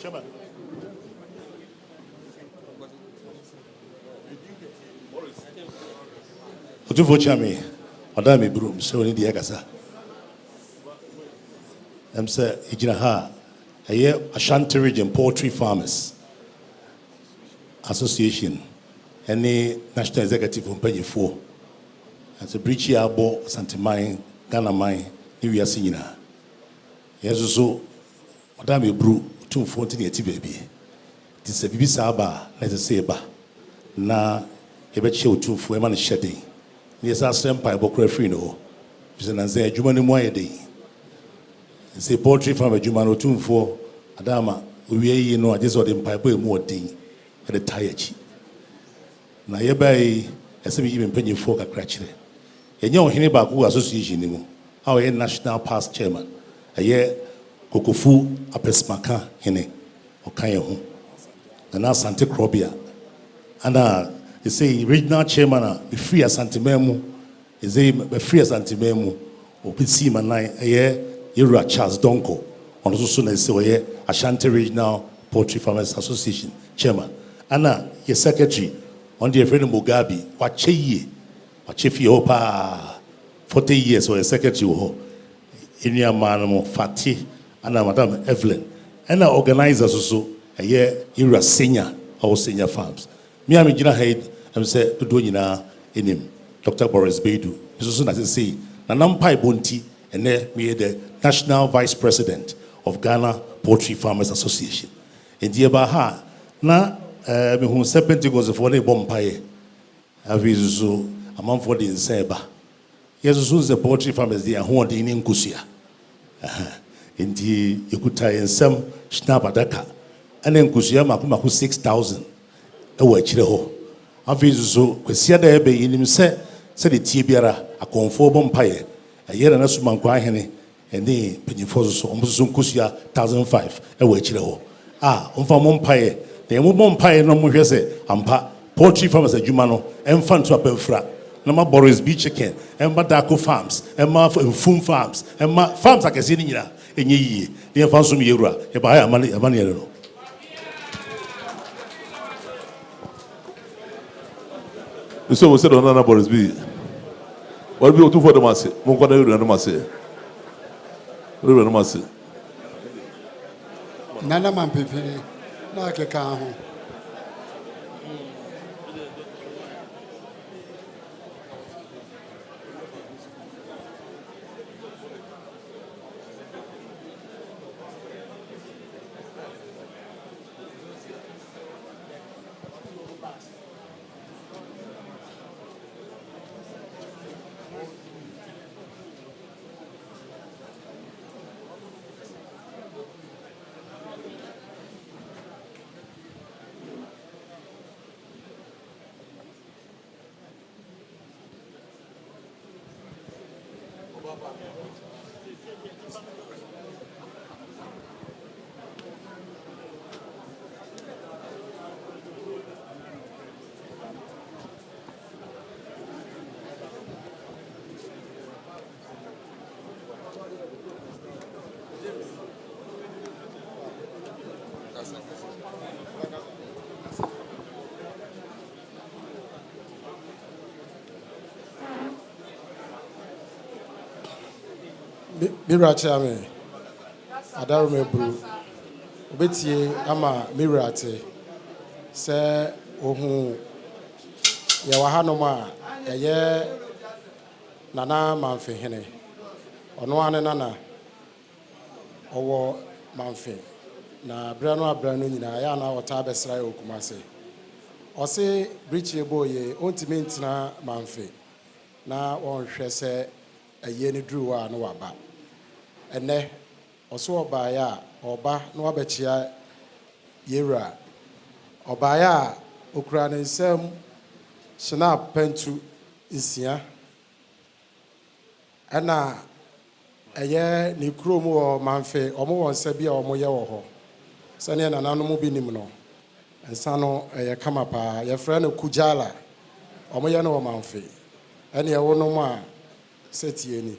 Chairman. Otufo Chami, Madame Broom, so in the Agasa. I'm say, Ijinaha, a year Ashanti Region Poultry Farmers Association, any National Executive on Penny 4. as a bridge abo Asantehemaa Ghana mine ni wiase nyina yeso so madam ebru tum 14 eti baby ti se bibi saba let us say ba na ebe che otumfo e ma no hyeden ni esa sempa e bokra free no bi se na ze adwuma ni mu ayede se poultry farm adwuma no otumfo adama owie yi no agye so de mpa bo emu odin e de tayachi na ye bai ese bi yi mpanyefo kakra kire yenye ohene ba ko association ni mu how a national past chairman aye kokofu apesmaka hene okaye ho na Asante Krobia ana they say regional chairman be free Asantehemaa mu is a be free Asantehemaa mu opisi manai aye Yura Charles Donko on so na say aye Ashanti Regional Poultry Farmers Association chairman ana your secretary on the friend Mugabe wache fi hopa 40 years or a secretary ho in your man Fati and Madam Evelyn and our organizers so a year Yura senior or senior farms. Me am Gina Head and say to do in him Dr. Boris Beidou. So soon as I say Nanampai Bunti and there me the National Vice President of Ghana Poultry Farmers Association. In the Baha na me who Pentecost for the Bompaye aviso among for the Seba. Yes, soon the poultry farmers there who are in Kusia. In the Yukuta and some Schnabadaka. And then Kusia Makumaku 6,000 away Chileho. Aviso, Kusia de Ebe in himself said the Tibiara, a conform Bompaye, a year and a suman Quahene, and then Penifoso, almost Kusia 1,005 away Chileho. Ah, on for Mompaye. The Mumon Pie no more say, Ampa, poultry farmers at Jumano, and Fan to a Belfra, Nama Boris Beach Chicken, and Madako Farms, and Ma Fum Farms, and Ma Farms like a senior in ye, the Fansum Yura, a buyer money, a money. So we said on another Boris B. What will be two for the mass? Monkana and the mass. We will mass. Nana man pepe na keka ho. Mirachame Adarume Bru Obetie ama Mirate se ohun ya wahanoma eye Nana Manfehene ono ane nana owo Manfe na brano nyina ya na ota besra okumase ose brichi eboye ontime ntina Manfe na wonhwe se eye ni druwa no waba ene oso obaya oba no wabechia yera obaya okura ne nsem shina pentu nsia ana eye ni krom wo Manfe omo wonsa bia omo ye wo ho sane na nanu bi nim no ensa no eye kama pa ye frɛ no kujala omo ye no wo Manfe ene ye wo no mu a setieni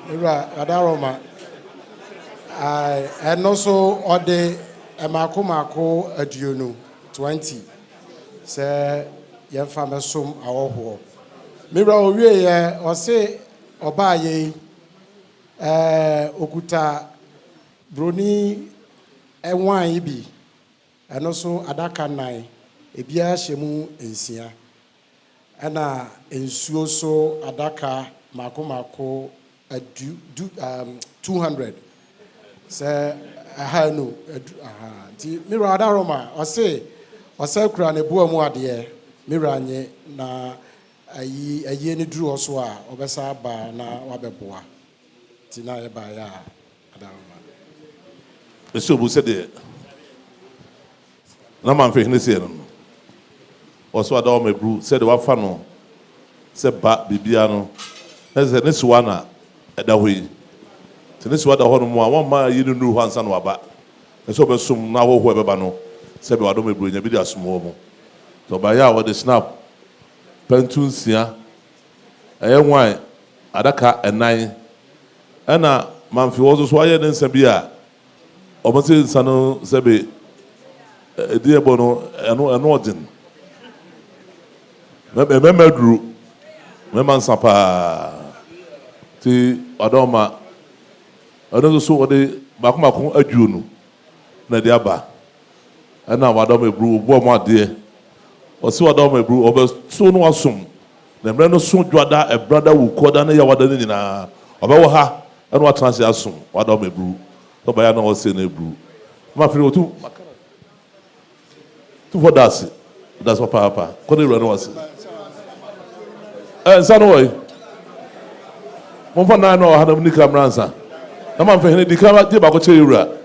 Ira Adaroma and also ode emako aduonu 20 say ye fama som awoho mira owie ye o se oba ye okuta broni enwan bi eno so adaka nan ebia hyemu ensia ɛna nsuo so adaka mako 200 sɛ ɛha no nti mira adaroma ɔsɛ kura ne boa mu adeɛ mira nye na ayi ne duru so a ɔbɛsa aba na wabɛboa nti na yɛ ba ya adaroma Mr. Obu said it. No man for his ear. Also, I don't make brew, said the Wafano, said Bat Bibiano. There's a Niswana at the way. So this was the one man you didn't know once and Waba. And so, some now whoever Bano said, I don't make brew in a video small. So, by our the snap, Pentunsia, a young wine, Adaka and 9. And a man for also swire than Sabia. Almost Sano Sabi. Dear Bono, an ordin. Remember, Drew, Memman Sapa, T. Adoma, another so the Bakmako Ajunu, Nadiaba, and now Adome Brew, Boma dear, or so Adome Brew, over soon was soon. The Breno soon Jada, a brother who called an Yawadanina, about her, and what transition, Adome Brew, so by an old saying a brew. My friend, too. For that's what Papa. What do you was? Sanoy. One for 9 or 100 Nicamransa. A man for the camera, Tibaco Chira.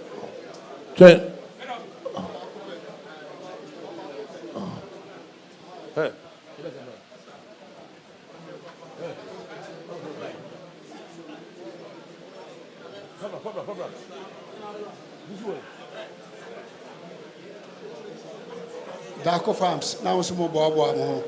Darko Farms, now some more Bobo.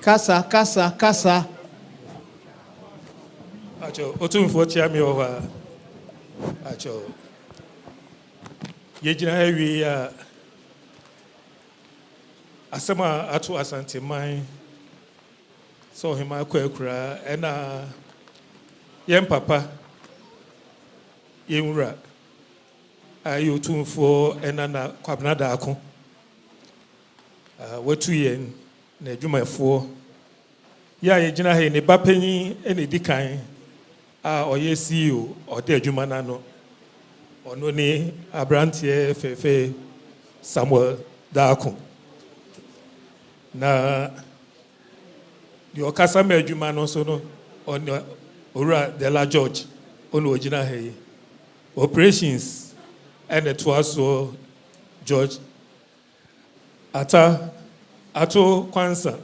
Casa. Acho, otumfo chiami over. Acho. Yejina hewi ya asema atu Asantehemaa so hima kwekura ena yem papa yemura ayo otumfo ena na kwabna daako watu yen na adwumafo ya yegyina he ne bapanyi ene dikan a oye CEO ode adwuma na no ono ni abrantie fefe Samuel daako na the okasama adwuma no so no on ora Dela George ono ogina he operations and it was George ato kwansa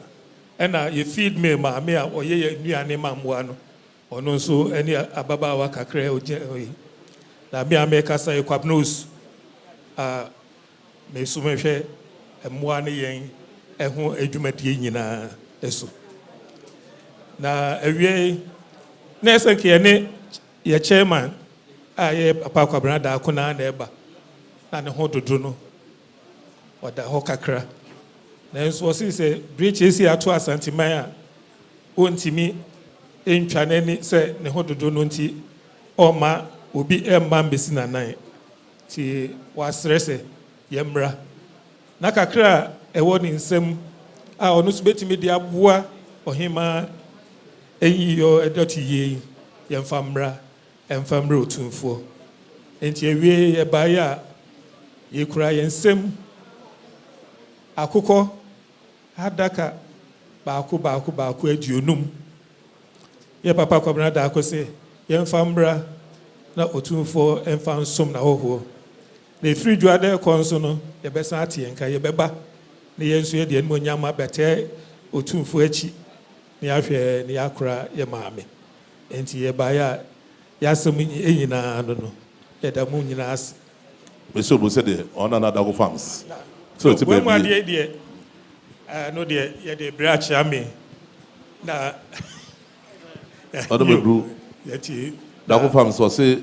ena ye feed me ma me a oye nuane mamwa no ono nso eni ababawa kakra oje na me amekasa ekwabnos me sumehwe emwa ne yen eho adwumadie nyina eso na awie na esenke ne ye chairman ye papa kwabra da akona na eba na ne ho dodo no oda ho kakra nanso wɔsi sɛ bridge esi ato Asantehemaa a wɔntumi ntwa n'ani sɛ ne ho dodo no nti ɔma obi mma mbesi n'anan ti wasrɛ sɛ yɛmmra na kakra a ɛwɔ ne nsam a ɔno nso betumi de aboa ɔhemaa eyi yɔ ɛdɔte yie yɛmfa mmra otumfoɔ nti ewie yɛbaeɛ a yɛkura yɛn nsam akokɔ adaka baako aduonum yɛ papa kwabena da akɔ sɛ yɛmfa mmra na otumfoɔ ɛmfa nsom na hɔhoɔ na efiri dwuada ɛkɔ nso no yɛbɛsan ate yɛn ka yɛbɛba na yɛn nso yɛde ɛnum onyam abɛtɛ otumfoɔ akyi na yɛahwɛ na yɛakora yɛ maame nti yɛbaeɛ a yɛasɛm nyinaa no yɛda mu nyinaa ase. Mr. Busede, on another farms. So it's a bit. When we did no, dear, you did branch army. Na. Adamebru. Dago farms was say,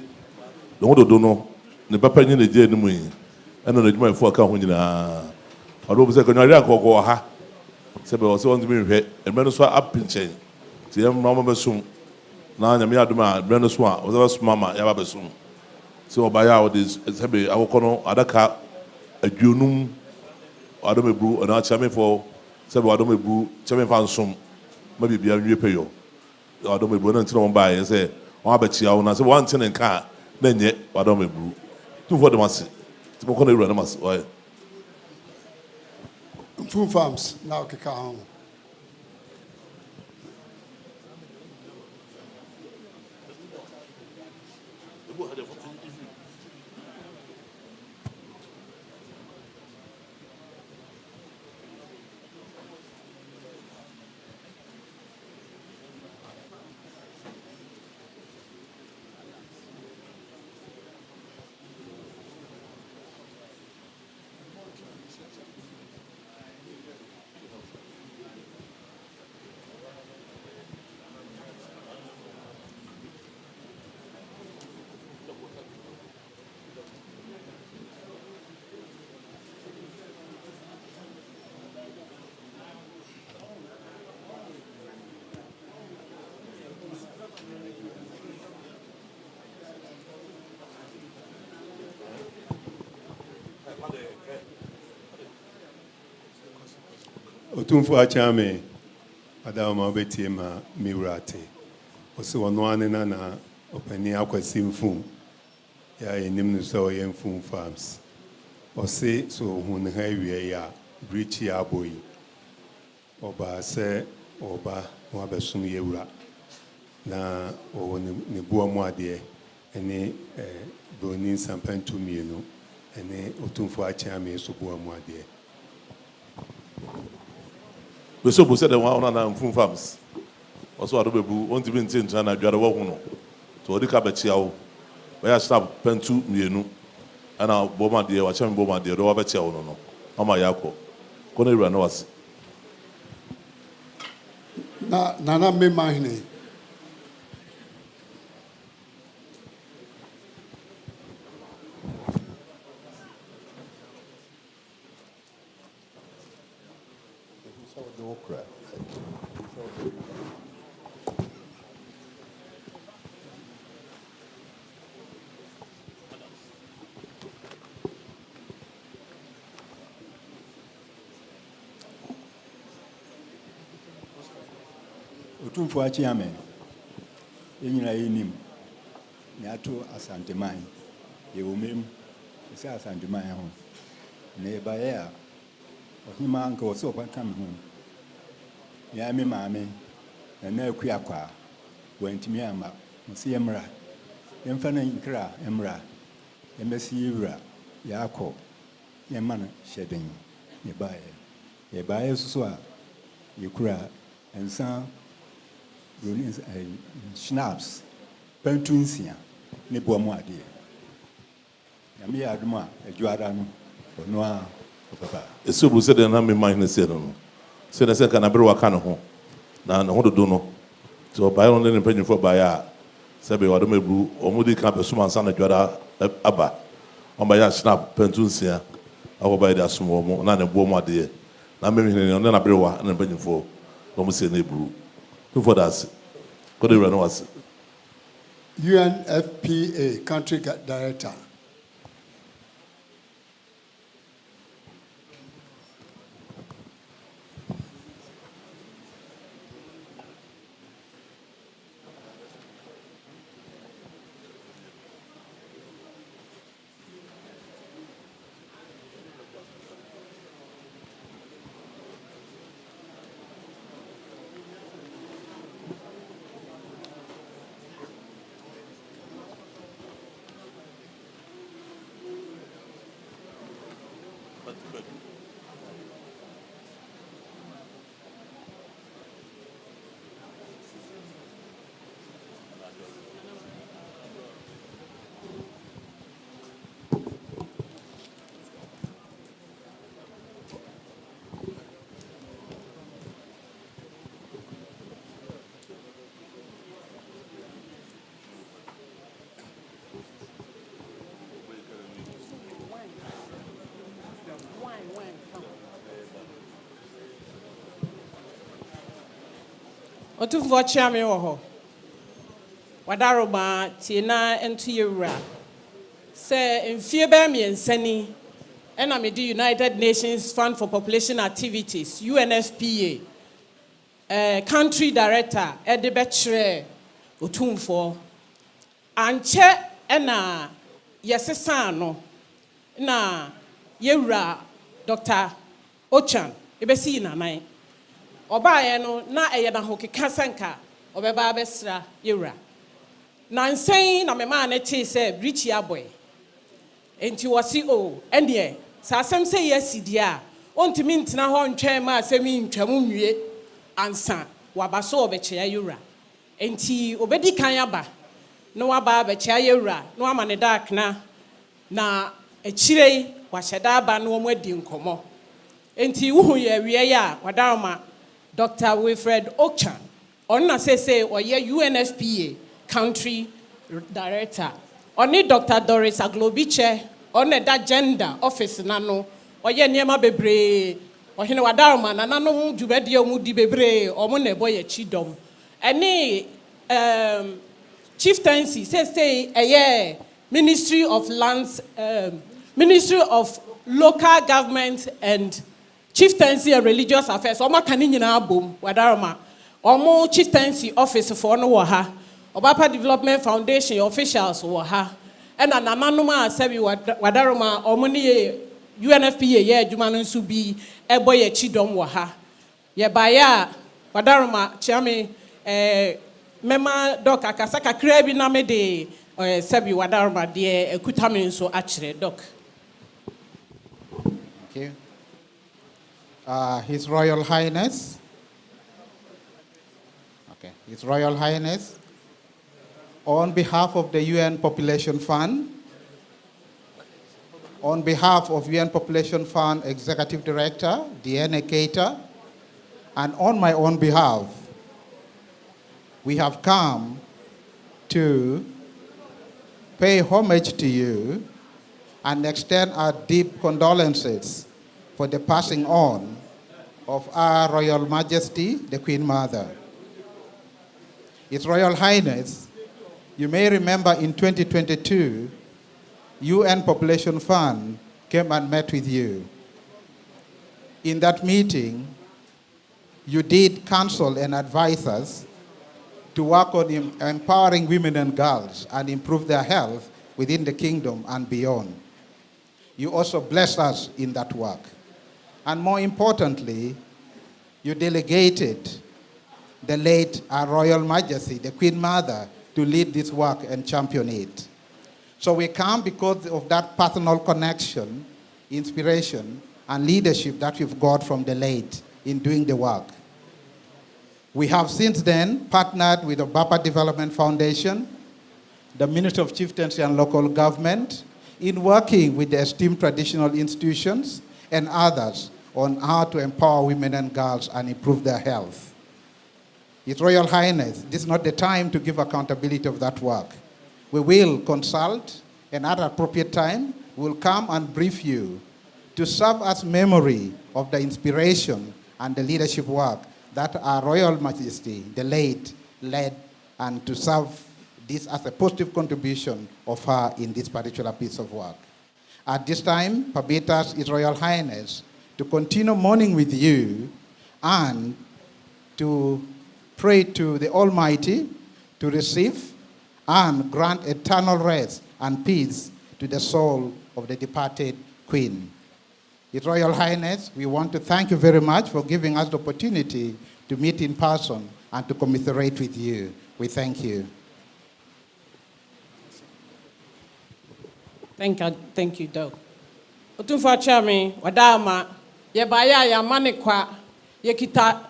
the one don't know. The papa in the day no more. And the my for account when although say can you go ha. Say be also want to be here. And men so up pinche. See am mama besum. Na nya me aduma men so a was mama ya ba besum. So by our this sebe awokono adaka aduonum Adamebru and our chairman for sebe Adamebru chairman fan som maybe be anwie peyo Adamebru na ntino mba ye say won abechia wo na say wan tin nka na nye Adamebru tu for dem ase ti mo kono ewura na mas oye food farms now keka ho Otumfo achame adama betie ma miwrate osi wono anena na opani akwasi mfu ya enim no so ye mfu farms osi so hun ha wie ya bridge ya boy oba se oba wa besum yewura na o ne buamu ade ene doni sampantu mienu ene otumfo achame so buamu ade. We so said the one on food farms. Also, Adamebru want to be in China, Jarawahuno. To the Cabachao, where I stop Pentu Mienu, and our Boma dear, watch him Boma dear, Robachao no. On my Yako. Kone Ranos. Nana me mahine. Otumfo achiame enyina yenim ne ato Asantehemaa ye omem se Asantehemaa ho ne bae a ohima anka wo se opaka me ho ya me maame na akua kwa wantimi ama mse yemra yemfa na nkra emra emesi yewura ya akọ yemma no hyeden ye bae so a yekura ensa schnapps pentunsia ne boamu ade yame ya aduma adwara no ono a papa Eso bu said na me mind say no say na say kana bere waka no ho na no do no so buy on the penny for buy a say be Adamebru omudi kan be suma nsa na adwara aba on buy snap pentunsia awo buy da sumo mo na ne boamu ade na me hene na brewa na mpanyimfo no mo se na ebru to for that ko de wura no was UNFPA Country Director. Otumfo chiame wo ho. Wadaroma tiena ento yewura. Se mfie ba mi ensani ena me di United Nations Fund for Population Activities UNFPA country director ede bechere otumfo anche ena yesesa no na yewura Dr. Ochan ebesi nanan Obaye no na eye na hokeka sanka obeba besra yewura na nsen na mema na te se brichi aboy enti wasi o ende sa asem se yesidi a ontimi ntina ho ntwen ma asemi ntwam nwie ansa wabaso obechia yewura enti obedi kan aba na waba bechia yewura na amane dak na echirei waheda aba na omo adi nkomo enti wuhu ye wie ya wadaroma Dr. Wilfred Ochan, on say oye UNFPA country director. Oni Dr. Doris Aglobiche, on that gender office nano, oye niema bebre, ohine wadarma na nano jubedio mudi bebre, omone boye chidom. Any chieftaincy say aye Ministry of Lands, Ministry of Local Government and Chieftaincy and Religious Affairs. Oma kanina boom wadaroma. Omo chieftaincy office for no waha. Obapa Development Foundation officials waha. And ananuma sebi wadaroma omoni UNFPA ye jumanu subi eboye chidom waha. Ye baya wadaroma chami mema doc akasaka krebi na me de sebi wadaroma de ekutami so achre doc. Okay. His Royal Highness, His Royal Highness, on behalf of the UN Population Fund, on behalf of UN Population Fund Executive Director, Diana Keita, and on my own behalf, we have come to pay homage to you and extend our deep condolences for the passing on of our Royal Majesty, the Queen Mother. His Royal Highness, you may remember in 2022, UN Population Fund came and met with you. In that meeting, you did counsel and advise us to work on empowering women and girls and improve their health within the kingdom and beyond. You also blessed us in that work. And more importantly, you delegated the late Our Royal Majesty, the Queen Mother, to lead this work and champion it. So we come because of that personal connection, inspiration, and leadership that we've got from the late in doing the work. We have since then partnered with the Bapa Development Foundation, the Ministry of Chieftaincy and Local Government, in working with the esteemed traditional institutions and others on how to empower women and girls and improve their health. His Royal Highness, this is not the time to give accountability of that work. We will consult, and at an appropriate time, we will come and brief you to serve as memory of the inspiration and the leadership work that our Royal Majesty, the late, led, and to serve this as a positive contribution of her in this particular piece of work. At this time, permit His Royal Highness to continue mourning with you and to pray to the Almighty to receive and grant eternal rest and peace to the soul of the departed Queen. His Royal Highness, we want to thank you very much for giving us the opportunity to meet in person and to commiserate with you. We thank you. Thank you, Doug. Otumfo Chami, wadama, yebaya ya manekwa, yekita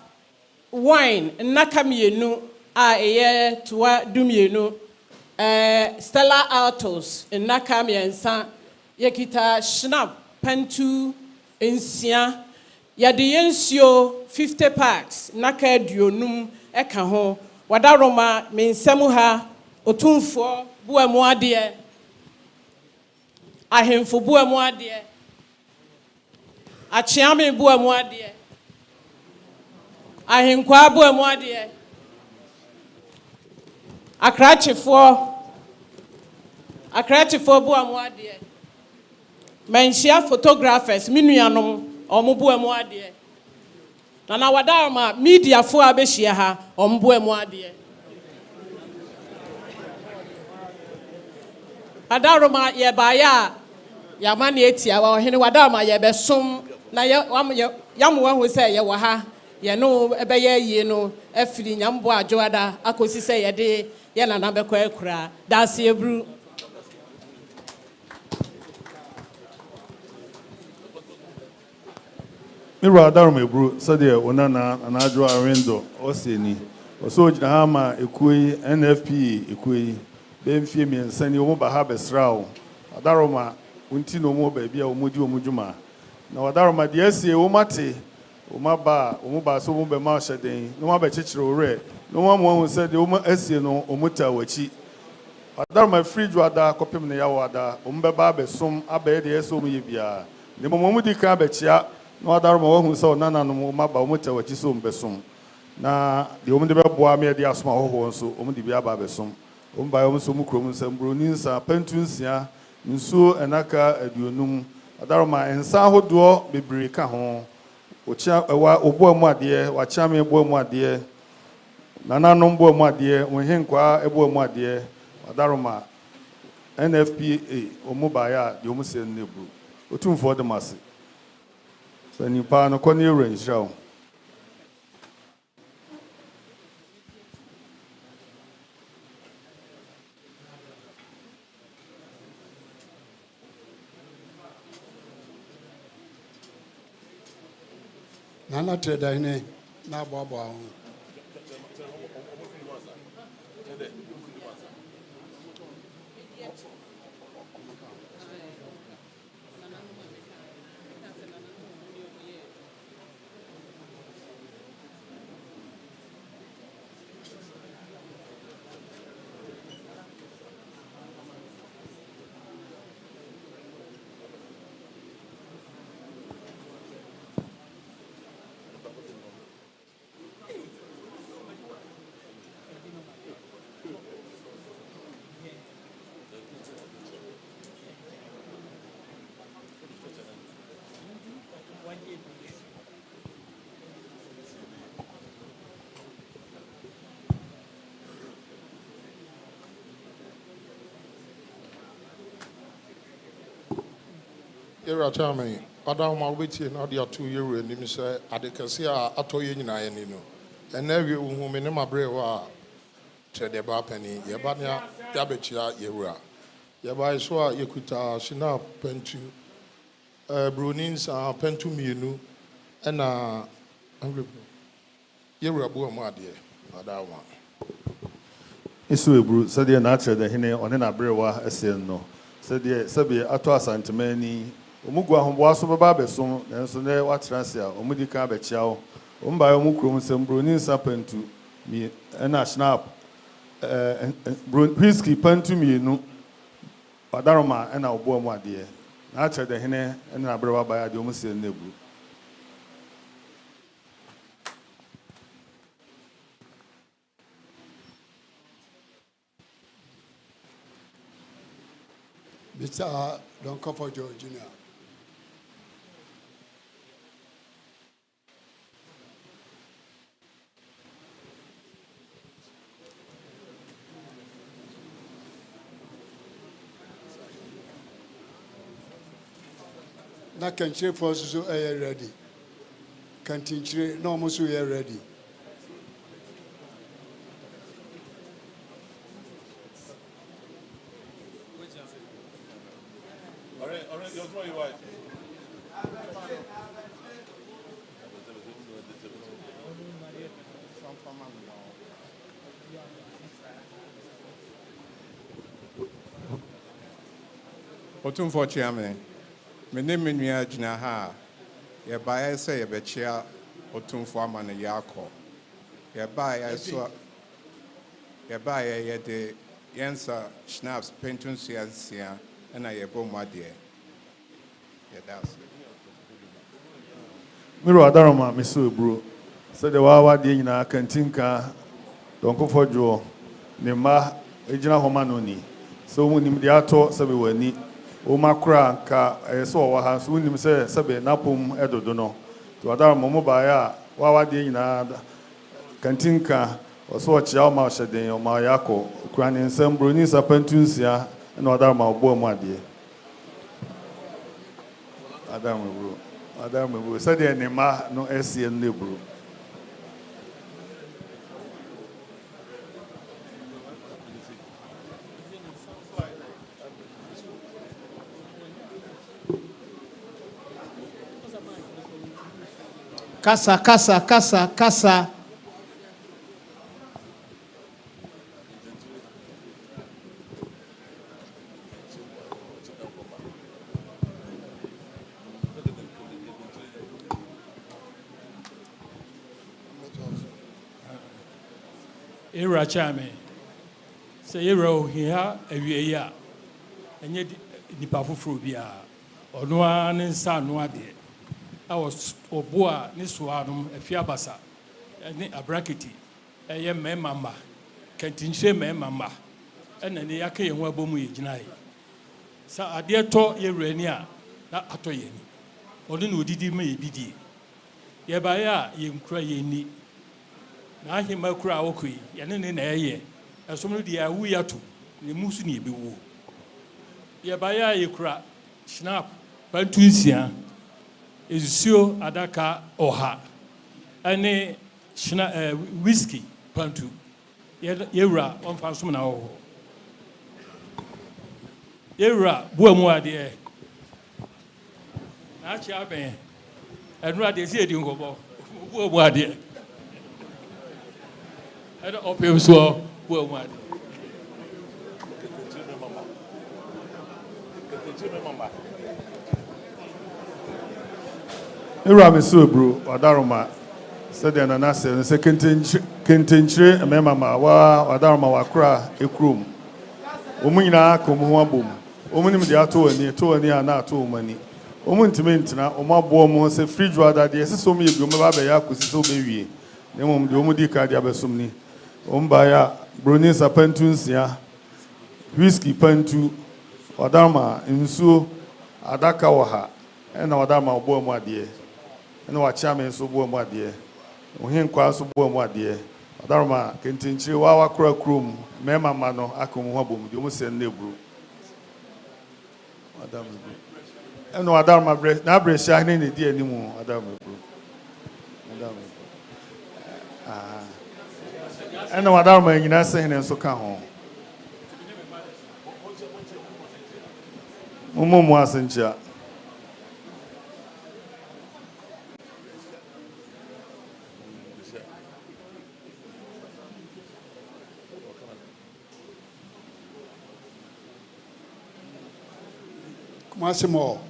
wine, nakamienu, eye tuwa dumienu, Stella Altos, nakamiensa, yekita shnap, pentu, insia, yadiyensio 50 packs, naka dionum, ekaho, wadaroma, minsemuha, otumfo, buwe muadie, ahemfo buwe muadie, achiame buwe muadie, ahenkwa buwe muadie, akrachifo buwe muadie, menshia photographers, minuyanom, omubuwe muadie, na wadaroma media fo abeshia ha, omubuwe muadie. Adaroma yebaya yamani etia wa hene wadaroma yebesom na yamuwa hu se ye wa ha ye no ebeye yie no afiri nyambo adwoada akosi se ye de ye na na bekwa ekura dase ebru Mira adaroma ebru sade onana anadwo arendo oseni oso jina ha ma ekui UNFPA ekui Benfie miɛnsa ni wɔn ba ha bɛsraw adaroma unti no mo ba bia wɔn di wɔn dwuma na adaroma deɛ asie wɔn ate wɔn ba so wɔn bɛ ma hyɛden na wɔn abɛkyekyere ɔrɛ na wɔn amu sɛ deɛ wɔn asie no wɔn ta wɔkyi adaroma fridge ada kɔpem ne yawo ada wɔn bɛba abɛsom abɛyɛ deɛ ɛsɛ wɔn yɛ bia ne wɔn di kan abɛkyia na adaroma wɔn sɛ ɔnana no wɔn aba wɔn ta wɔkyi so wɔn bɛsom na deɛ wɔn de bɛboa me de asoma hɔhɔ nso wɔn de bi aba abɛsom Umba yomso mukrom sambronin sa pentunsia nsuo enaka aduonum adaroma ensa hodo bebre ka ho ocha wa obo amu ade wa chame bo amu ade nananom bo amu ade wohenkwa ebo amu ade adaroma UNFPA omubaya de omuse nebu otumfo de mase sani pa no koni renjao Nana Tredahine, na Baba. Era chame Adam Mawiti na dia 2 year and him say adekase atoye nyina ye ni no ena wi hu me ne mabre wa trade ba pani ye ba nya ya bechia yewura ye ba so a yekuta shina pentu bronins pentu mienu ena yewura bo mu ade adawa isu ebru sade na trade hene one na bre wa ese no sade sabe ato Asantehemaa omugwa hombo aso baba beso nenso ne watranse a omudi ka bechiao omba yo mukrom sembronin sapentu mi na snap whiskey pentu mi nu adaroma na obo mu ade na akyerɛ dɛ hene ne n'abrɛwa baeɛ adeɛ ɔmo sie no eburu. Mr. Don Kopo George Jr. Na kankyere for so ready. Kantinkyere na omo so ready. Otumfo Chairman, my name is Jinaha. Ye buy say ye chair Otumfo Amane Yako. Ye buy I saw ye buy ye de Yensa Schnapps Pentun Sia and I bo my dear. Ye that's Miro Adaroma, Miss Bro. Said the Wawa Dina Kantinka, Don Kopo Joe, Nema, Ejina Homanoni. So when him the ato sabi wani. Omakra ka so wa ha so nim se sebe napom edodo no to adar momo ba ya wa wa de nyina kantinka oso o chia o ma hyeden o ma yakọ kura ne nsam broni sapantunsia na adar ma obo mu ade adam bro se de ne ma no esie no bro. Kasa. Era chame. Say era here awie ya. Enye nipa foforo bia. Ono an nsa no ade. I was Oboa, Niswanum, a Fiabasa, a brackety, a young man mamma, Cantinche man mamma, and an Yaki and Wabomu Jinai. So I dear taught ye renia, not atoyen. Odin would did me bidi. Yabaya, ye cry ye ni. Now he may cry okui, and in a year, as somebody are we are to, the Musuni be woo. Yabaya, ye cry, snap, Bantusia. Ezusio adaka oha ane whiskey pantu yewra on fansum na ho yewra buamu ade na achi aben enu ade si edi ngobo buamu ade ene opem so buamu ade Era Miss Bro, Adaroma, said the Ananasa, and second Kentinche, a memama, Adarma Wakra, a crum. Omina, Comuabum, Ominim the Ato and the Ato and the Anato money. Omuntimentina, Oma Bomo, say free draw that the Sessomi, Gumabayaku, so baby. The Mum, the Omudika, the Abesumni, Ombaya, Brunis, Pentunsia, Whiskey Pentu, Adarma, Insu, Adakawaha, and Adarma Bomo, dear. And what chairman so boom, my dear. When he inquires so boom, my dear. Adarma, continue our crack room, Mamma Mano, Akum Wabum, you must send Nebru. Madame, and no Adarma breast, now breast shining the dear anymore, Madame. And no Adarma, you're not saying and so come home. Mumu wasn't ya. Kumasi more.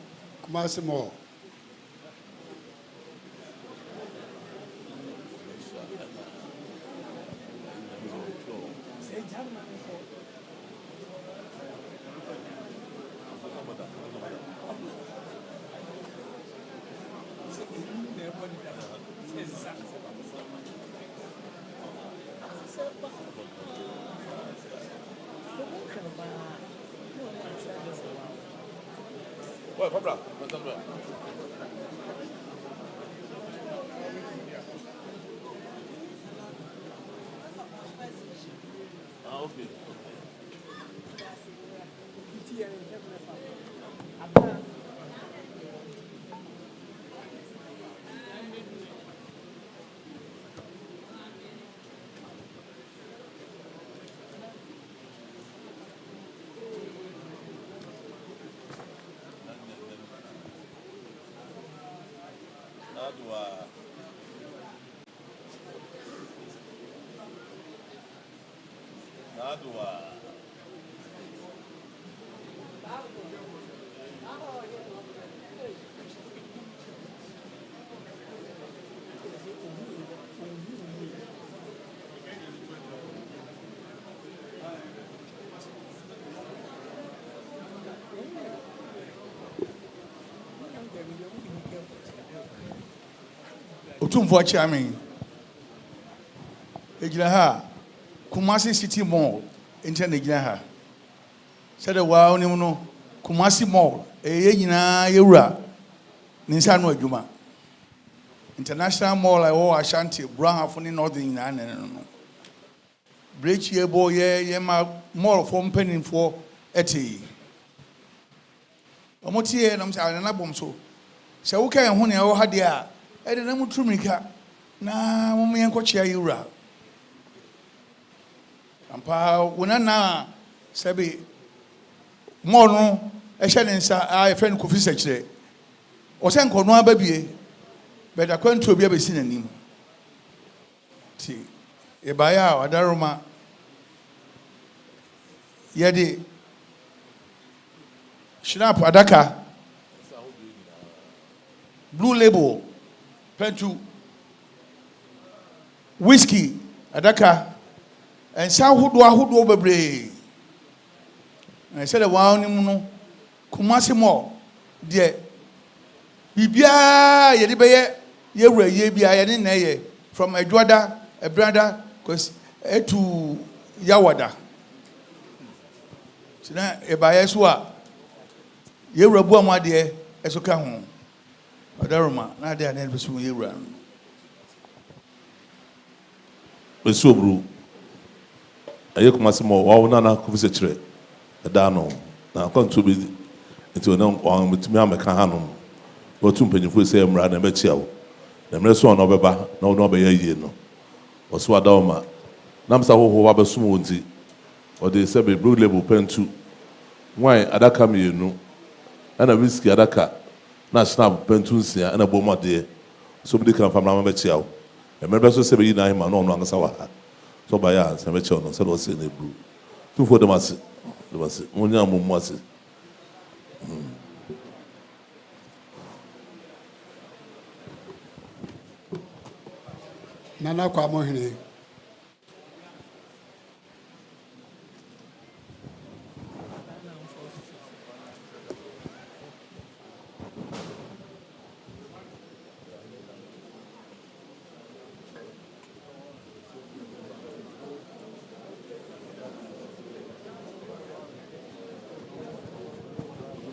Well, Papa. Okay. Otumfo chairman ejira ha Kumasi City Mall intend ejira ha said wa oni no Kumasi Mall eye nyina yewura ninsa no adwuma International Mall I wo Ashanti Brown Afuni Northern nyina no breach ye boy ye ma mall for penning for eti omotie na msa na bom so se wo kan ho ne wo ha de a ede na mutrumika na mo me enkochia yewura ampa wona na sebe mo no ehye ne nsa a efe ne kofi sekire o se nkono ababie be da kwantu obi abesi nanim ti e baya wadaroma yede shinap adaka blue label pentu whiskey adaka and sa hudo bebre and said wa oni mu no Kumasi Mall de bibia ye de beye yewura ye bia ye ne na ye from Adwada Ebrada cause etu Yawada sina ebaye so a yewura bu amade eso ka ho Odaroma na de na besu yewura besu obru aye Kumasi Mall wa na na kufise kire da no na kwantu bi nti ona wa mutumi ameka hanom wotu mpanyifo se emra na bechia wo na mre so ona obeba na ona obeya yie no oso adawma namsa hoho wa besum wonti ode se be blue label pentu wine adaka mienu ana whiskey adaka na snap pentu nsia ana bomade so bi kan famna ma bechia wo na mre so se be yi na hima no ono angasa wa ha so ba ya se bechia no se do se na blue tu fo de mase munya mumu ase Nana kwa mohine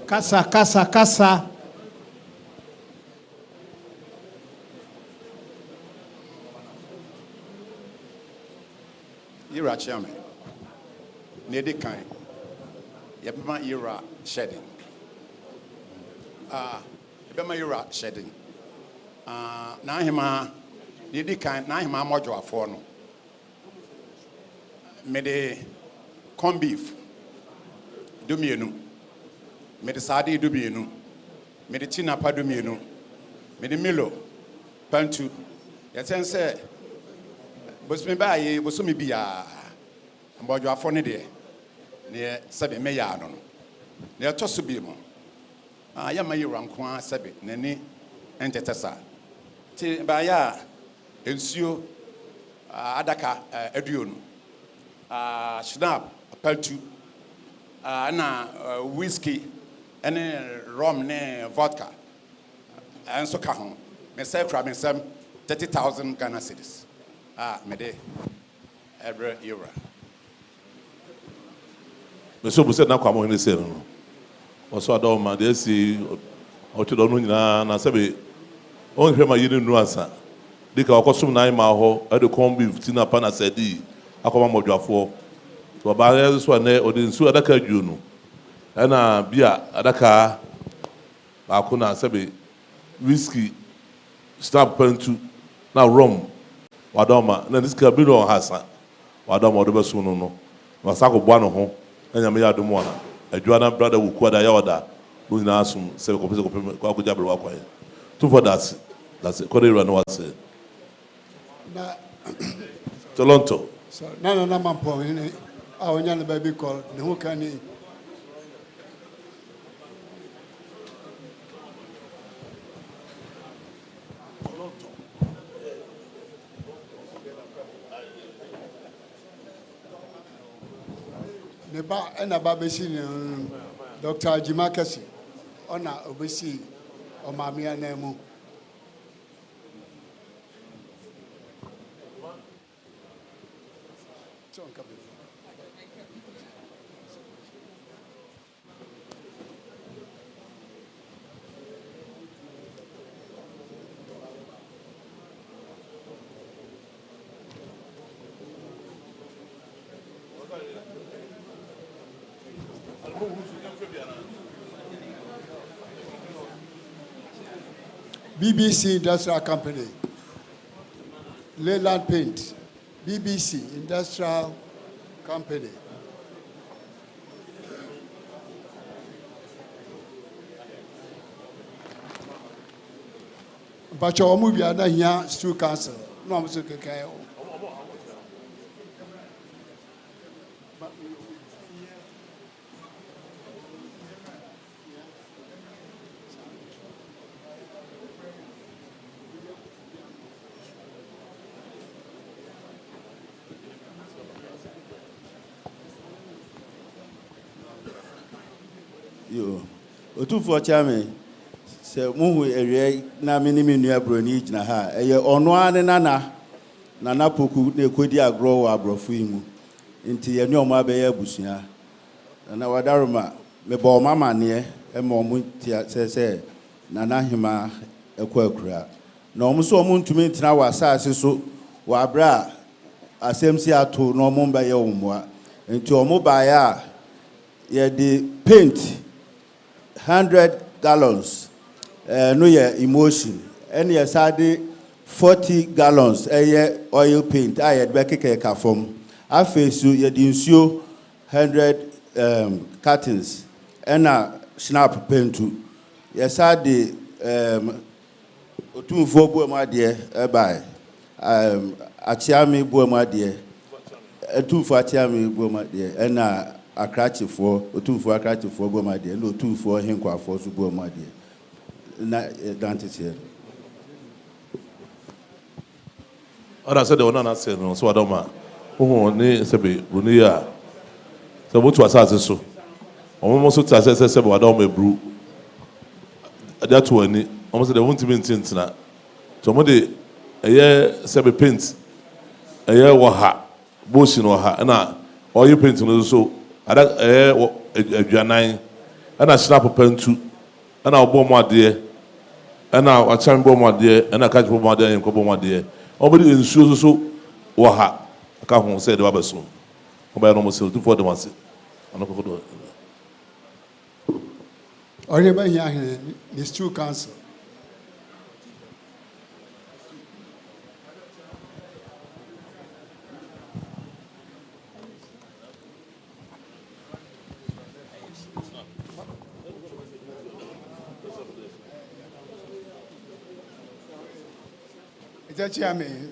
Kasa. Ira chairman. Nede kind. Yabema Ira shedding. Yabema Ira shedding. Na hima nede kind na hima mojo afo no. Mede corn beef. Dumienu. Mede sadi dumienu. Mede tinapa dumienu. Mede milo pantu. Yatense bosumi ba ye bosumi bia mbojo afọ ne de ne sebe me ya no ne to so bi mo ya ma yi ranko a sebe ne ni entetesa ti ba ya ensuo adaka aduonu snap paltu na whiskey ene rum ne vodka enso ka ho me say kra me sem 30,000 Ghana cedis. Me de every year. Me so bu se na kwa mo ni se no. O so adom ma de si o ti do no nyina na se be on hwe ma yiri nu ansa. Dika okosum na ma ho e de corn beef tina pa na sedi akoma modwafo. To ba ye so na o de nsu adaka dwu no. E na bia adaka ba ko na se be whiskey stab pentu na rum wadoma na diska bi no hasa wadoma odo beso no no wasako bua no ho enya me yado mo na adwana brother wo kwada ya wada no na asum se ko pese ko akogya bere wakwaye to for that's it ko dey run was na Toronto so na mampo ni a onya na baby call ne ho kan ni Neba ena babeshi ni Dr. Jimakesi ona obesi o mamia na mu BBC Industrial Company, Leyland Paint, BBC Industrial Company. But your movie are not here, still council. No, I'm saying, okay. Otufu chairman se muhu ere na minimi nua broni gina ha eye ono ane nana poku na ekodi agro wa abrofo imu nti ye ne omo abeye abusua na wadaroma me bo mama ne e mo mu ti se nana hima ekwa na omo so omo ntumi ntina wa asase so wa abra asemsi ato na omo mba ye omoa nti omo ba ya ye di paint 100 gallons no ye emotion and ye sade 40 gallons oil paint I be keke ka fom afesu ye di nsuo 100 cartons and snap paint ye sade otumfo buama de e bai achiame buama de etumfo achiame buama de and akrachifo otumfo akrachifo gomade no otumfo henkwafo so gomade na dantete ora said the one na say no so adoma ho ni sebe buni ya so botu asase so omo so tase sebe adoma ebru adato ani omo say the won't be ntina so mo de eye sebe paint eye wo ha boshi no ha na oil paint no so ada aduanan ana snap pentu ana obo mo ade ana acham bo mo ade ana kaji bo mo ade en ko bo mo ade obodi ensuo so wo ha ka ho se de ba beso oba no mo se tu for de mase ana ko do ore ba hia hene the stew council Chairman,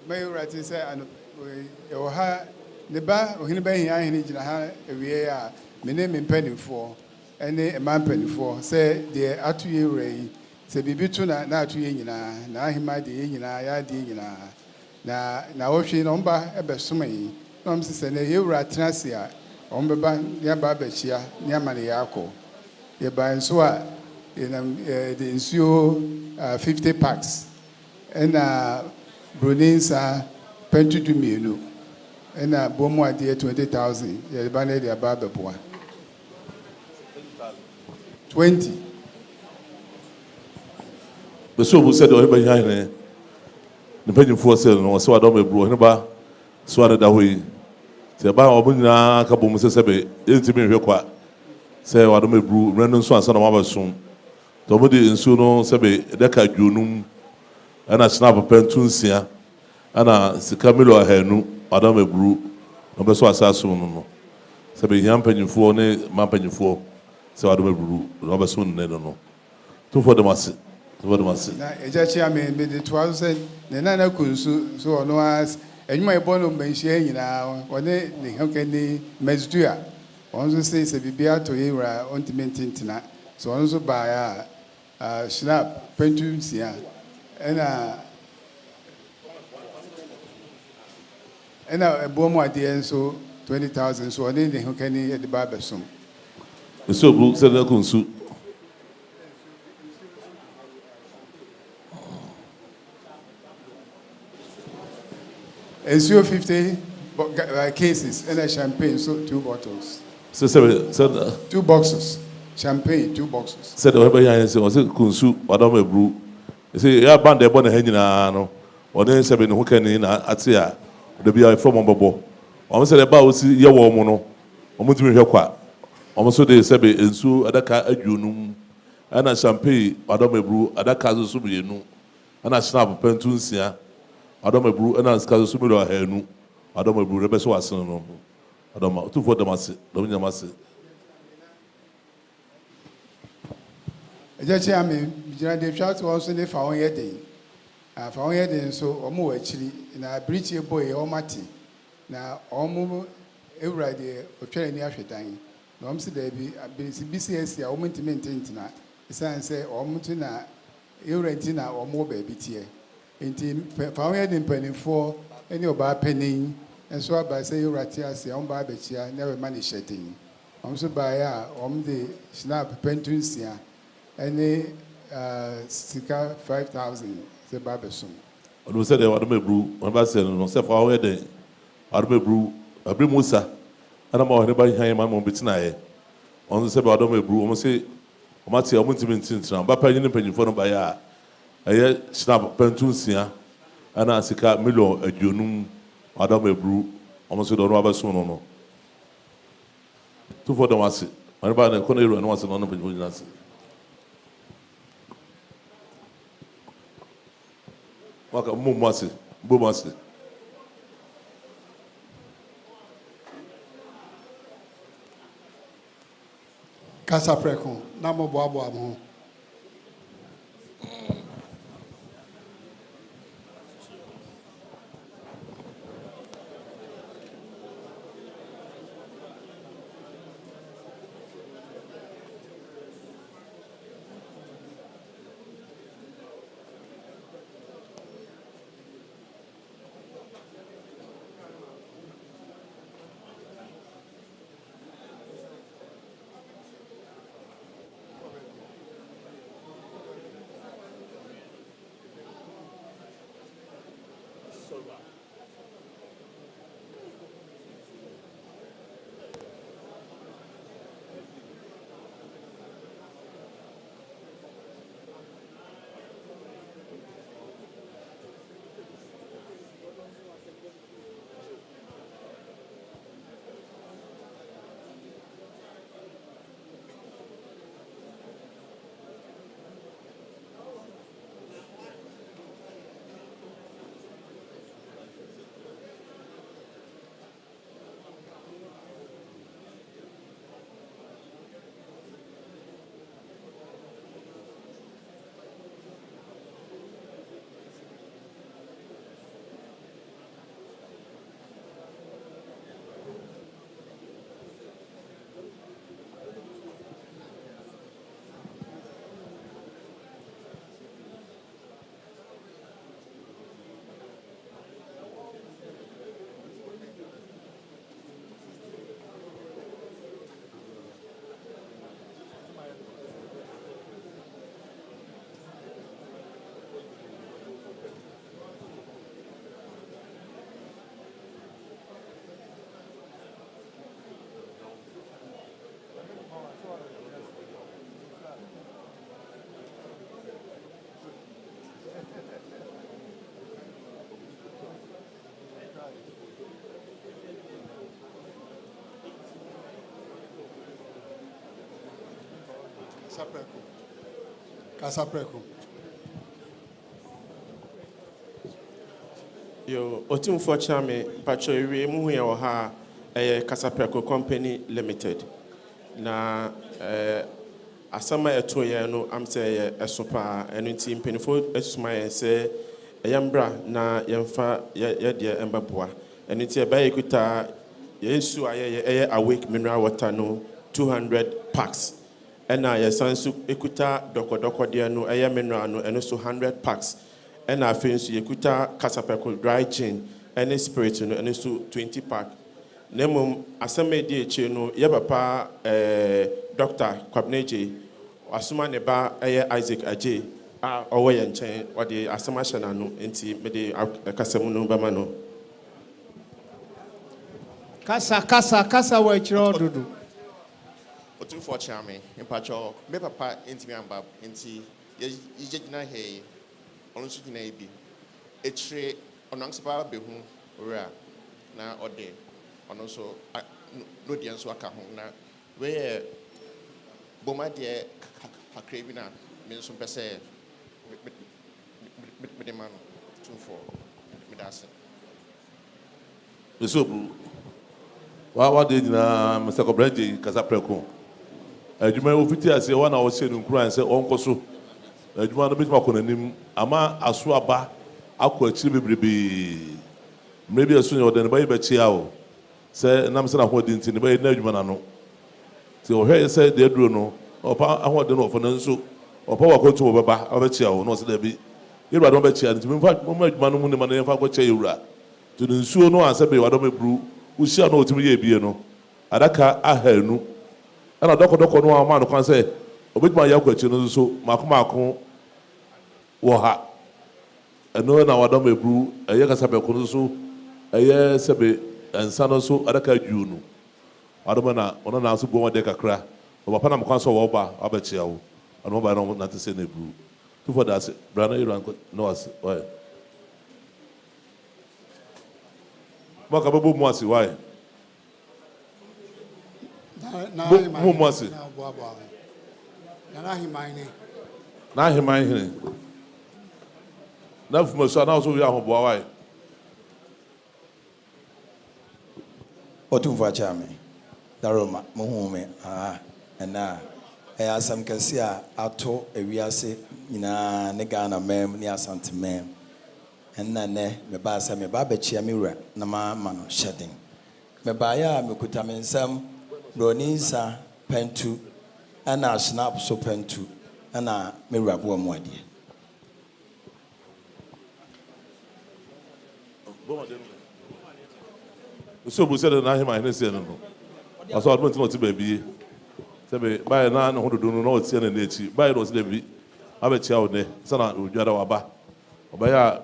may write say and we ha the ba ohini ba hia hene gina ha ewie a me name mpanimfo ene e man mpanimfo say the atuye rei say bibi to na atuye nyina na ahima de nyina ya de nyina na wohwe no mba e besomai no mse say na ye wura tenase a ombeba ya ba bechia ne amane ya akọ ye ba nso a the nsuo 50 packs ɛna Brunisa pentu du mienu ɛna bomu adeɛ 20,000 yɛde ba na yɛde aba abɛboa 20. The show said, "Oh, behind the penny for sale, no, so I don't be bro, so I that way. Say, by Obina, couple Mrs. Sebe, intimate require. Say, I don't be brew, random swan, son of our soon. Tomody in Suno, Sebe, Deca Junum, and I snap a pentuncia, and I Sicamilo Henu, I don't be brew, no best was I soon. Sebe, young penny for, my penny for, so I don't be brew, Robert soon, they don't know. Two for the mass. What was it? Na ejachi ame me de 2000 ne na na kunsu so ono as enwuma ebono menhia nyina one ne hokani mesdua onzo se bibia to yira ontimentintina so onzo ba ya snap pentu sia ena ebomu ade enso 20,000 so one ne hokani e de ba besom so blue se na kunsu It's your 50 cases and a champagne, so 2 bottles. Said 2 boxes. Champagne, 2 boxes. Said everybody I say was kunsu adome brew. You say ya band e bona hanyina no. One say be no hokani na atia. The be from obobo. Omo say ba osi ye wo mo no. Omo timi hwe kwa. Omo so dey say be ensu adaka adwonum. Ana champagne adome brew adaka so be nu. Ana snap pentu nsia. Adoma brew and as Kazu Sumiro Henu, Adoma brew, Rebecca was no. Adoma, 2 for the mass, Domina Mass. Ejachi ame bijira de twa to also ne fa won ye den. Fa won ye den so omo wachiri na bridge e boy o mati. Na omo ewura de otwere ni ahwedan. Na omo se da bi BCS a omo ntimententina. Isan se omo tu na ewura ntina omo ba bi tie. Inti fawon de mpanifo ene oba panin enso aba se yurati ase on ba bechia na we mani shetin omso ba ya de snap pentunsia ene sika 5,000 se ba besom Odo se de wadome brew on ba se no se fawon de wadome brew abri musa ana ma wone ba han ma mo betina ye on se ba wadome brew omo se omati omo ntimentintina ba pa yin mpanifo no ba ya aye snap pentunsia ana sika million adwonum adam ebru omo do no abaso no tu for them ase man ba na kono ero no ase no no penfo nyina ase waka mo ase Kasa preko na mo boabo amo Casapreco. Yo, Otum for Chame, Pacho, Muya or Ha, a Casapreco Company Limited. Na asama eto ye no am say esopa eno nti mpenifo esuma ye say eyambra na yemfa ye de embaboa eno nti eba ekuta yesu aye awake mineral water no 200 packs ena ye sansu ekuta dokodoko de no eye mineral no eno so 100 packs ena afensu yekuta Casapreco dry gin ene spirit no eno so 20 pack. Nemum asame di eche no ye papa Dr. Kwabneje asuma ne ba Isaac Aje a owo ye nchen o de asama hyena no enti me de akasam no ba ma no kasa wa chiro dudu otu for chame impacho me papa enti me amba enti ye gina he onu su gina ebi echire onansepa behu ora na ode ono so no de nso aka ho na we boma de akrebi na me nso pese me de man 24 me dase Esobu wa de na Mr. Kobranje Casapreco adwuma ofiti ase wa na wo se no nkura nse onko so adwuma no bituma ko nanim ama aso aba akọ akiri bebrebe maybe aso ne odan ba yiba chia o se nam se na ho de nti ne ba na adwuma na no ti o hwe se de aduro no opa aho de no ofo na nso opa wa ko to baba aba chia o no se da bi yewura do ba chia nti me fa mo adwuma no mu ne ma ne fa ko chia yewura to the nsuo no ansa be wa do mebru usia no otimi ye bie no adaka ahanu ana doko no ama no kwan se obetuma ya kwachi no so mako wo ha eno na wa do mebru eye Casapreco no so eye sebe ansa no so adaka ju no wadoma na ono na so bo de kakra o papa na mkwan so wo ba abachia wo ono ba no na te se na ebru to for that brana iran no was why maka babo mu asi why mu mu asi na himai hine na fumo so na so wi ahobọ why Otum for Chame Daroma Mohume and asam kese a ato ewiase nyina ne Ghana mem ne Asantehemaa enna ne me ba sa me ba bechia me wura na ma no shedding me ba ya me kuta me nsam roninsa pentu ana snap so pentu ana me wura bo mu ade so bu se na hima hine se no aso admo ti no ti baby se be bai na no hodo no no ti na echi bai no se da bi abechia wo ne sana odwara wa ba obaya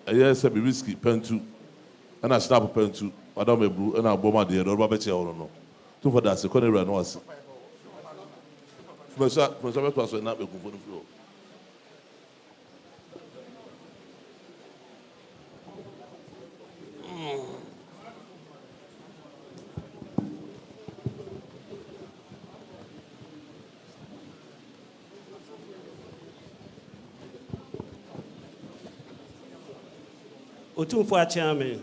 eye se be whiskey pentu ana snap pentu adam ebru ana boma de do ba bechia wo no to for that se ko ne ra no was Professor be so na be ku fo no flo Otum for Chame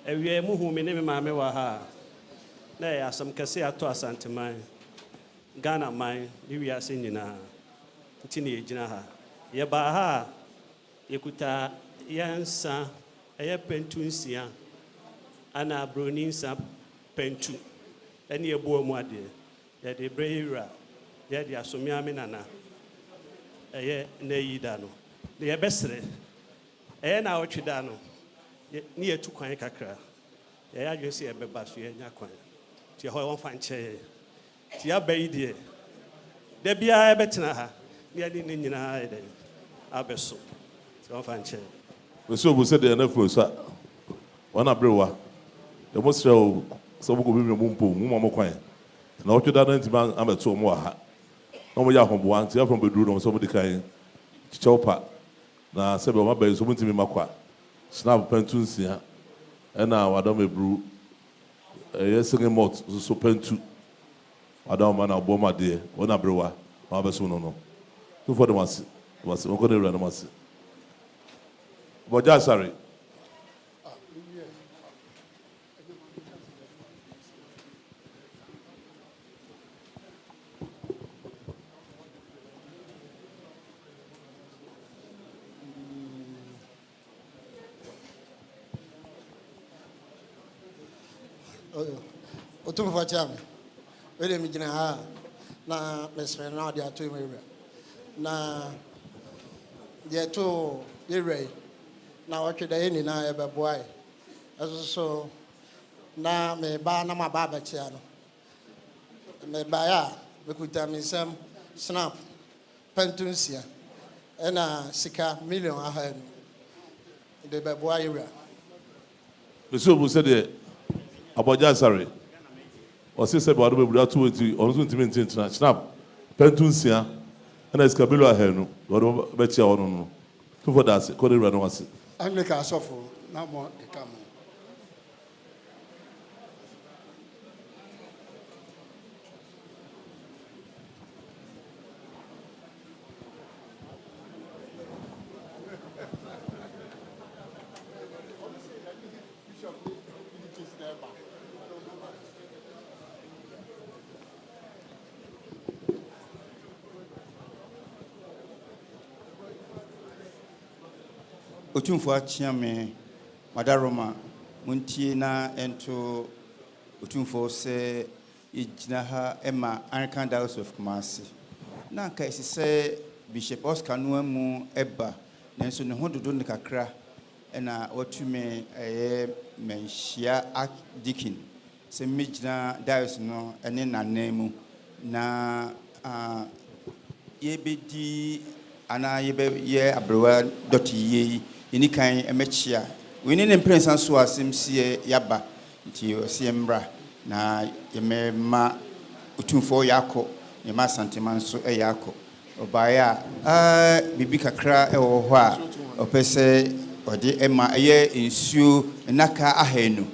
ewie mu hu me ne me maame wa ha na ya asam kese ato Asantehemaa Ghana man ni wiase nyina nti ne yegyina ha ye ba ha yekuta yansa eye pentu nsia ana broni nsa pentu ene ebo mu ade ye de breyira ye de asomia me nana eye na yida no ye besre na otweda no ni etu kwan kakra ya adwese e beba so ya nya kwan ti ho won fa nche ti abayi de da bia e betena ha ni ani ni nyina e de abeso ti won fa nche we so bu se de na fo sa wana brewa de mo sra o so bu ko bi mu mpo mu mo kwan na otweda na ntima ameto mo ha no mo ya hombo anti ya from bedru no so mo dikan chichopa na sebe o mabai so muntimi makwa snap pentu nsia ena wadom ebru yesenge mot so pentu wadom na oboma de wona brewa ma be so no to for the was o ko ne wura no mas boja sorry Otum for cham. Wele mi gina ha na mesre na dia to me na dia to yere na watwe da ni na e beboai so na me ba na ma ba ba chia no me ba ya me kuta mi sam snap pentunsia ena sika million aha de beboai yere so bu said the aboja sorry o se se bawado bebuda 280 on so ntimi ntintina snap pentunsia ena skabelo ahanu do be chia wono no to for that ko de wura no wase Anglican suffer na mo de come. Otumfo achiame madaroma muntie na ento otumfo se igina ha ema Anglican Diocese of Kumasi na ka se Bishop Oscar Nuamu eba nanso ne hododo ne kakra na watume menhia Archdeacon se migina diocese no ene nanemu na yebedi ana ye abrewa dotiye ini kan emechia we ni prince so asemsie yaba nti osiembra na yemema otumfo yako yema Asantehemaa so yako obaya bibi kakra ewo ho a opese ode ema ye insuo naka ahenu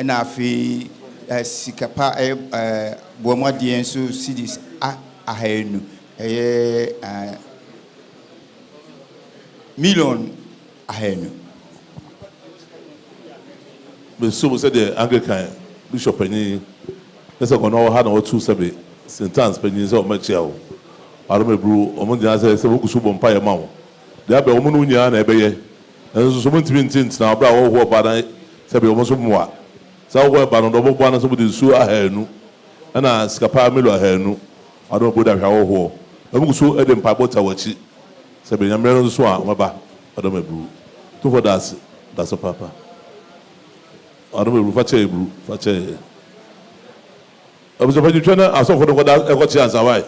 na afi sikapa boamade enso cities ahenu million ahenu. But so said the Anglican Bishop Penny. Let's go now. Had no 270 St. Anne's Penny so much here. I don't know. Omo dia say we go so bompa ya mawo. Dia be omo no nya na ebe ye. Enso so monti tint na obra wo ho ba dan say be omo so moa. Say wo ba no do bo na so be su ahenu. Na skapa melo ahenu. I don't know da hwa wo ho. Omo so e de mpa bota wachi. Say be nyamre no so a waba. I don't know. To for that's a papa. I don't know. Fache bru. Fache. I was about to train. I saw for the what I got chance. Why?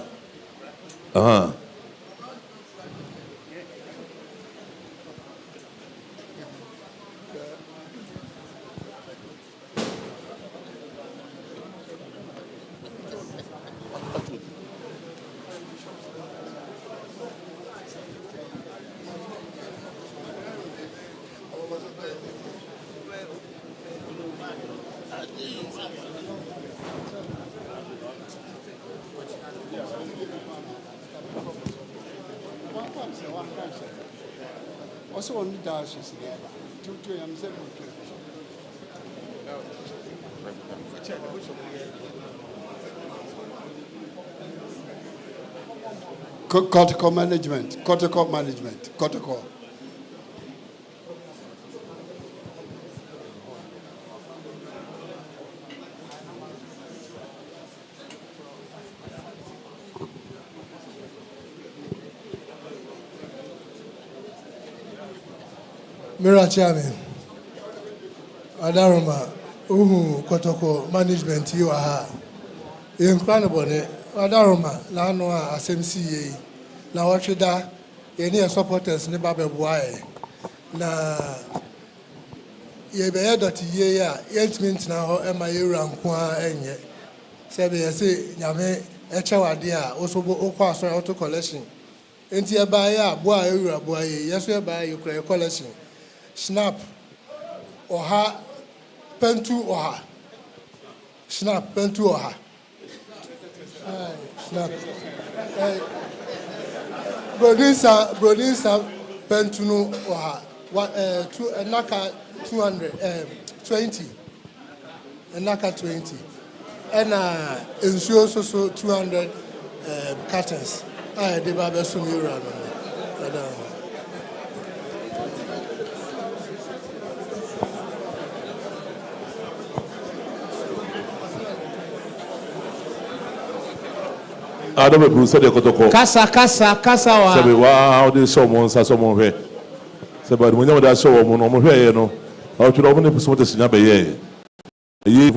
Also on the diocese to am Cortical management. Chairman, Adaroma, Kotoko management you are incredible. Adaroma, Lanoa, SMCA, now what should I? Any supporters never be why. Na ye be that ye, 8 minutes now, and my Rankwa and ye. Say, Yame, Echawadia, also Okwa, so auto collection. Enti e ba ya boa ewura boa ye yeso e ba ye kura collection snap oha pentu oha snap pentu oha snap Brodinsa Pentuno Naka 220 Naka 20 and ensure so 200 cartons. I did my best from you. Adam Bruce de Kotoko. Kasa wa. Sabe wow de someone sa someone he. Sabe when you da so woman no mo hwe no. O tro mo ne puso mo te sinya be ye. Yi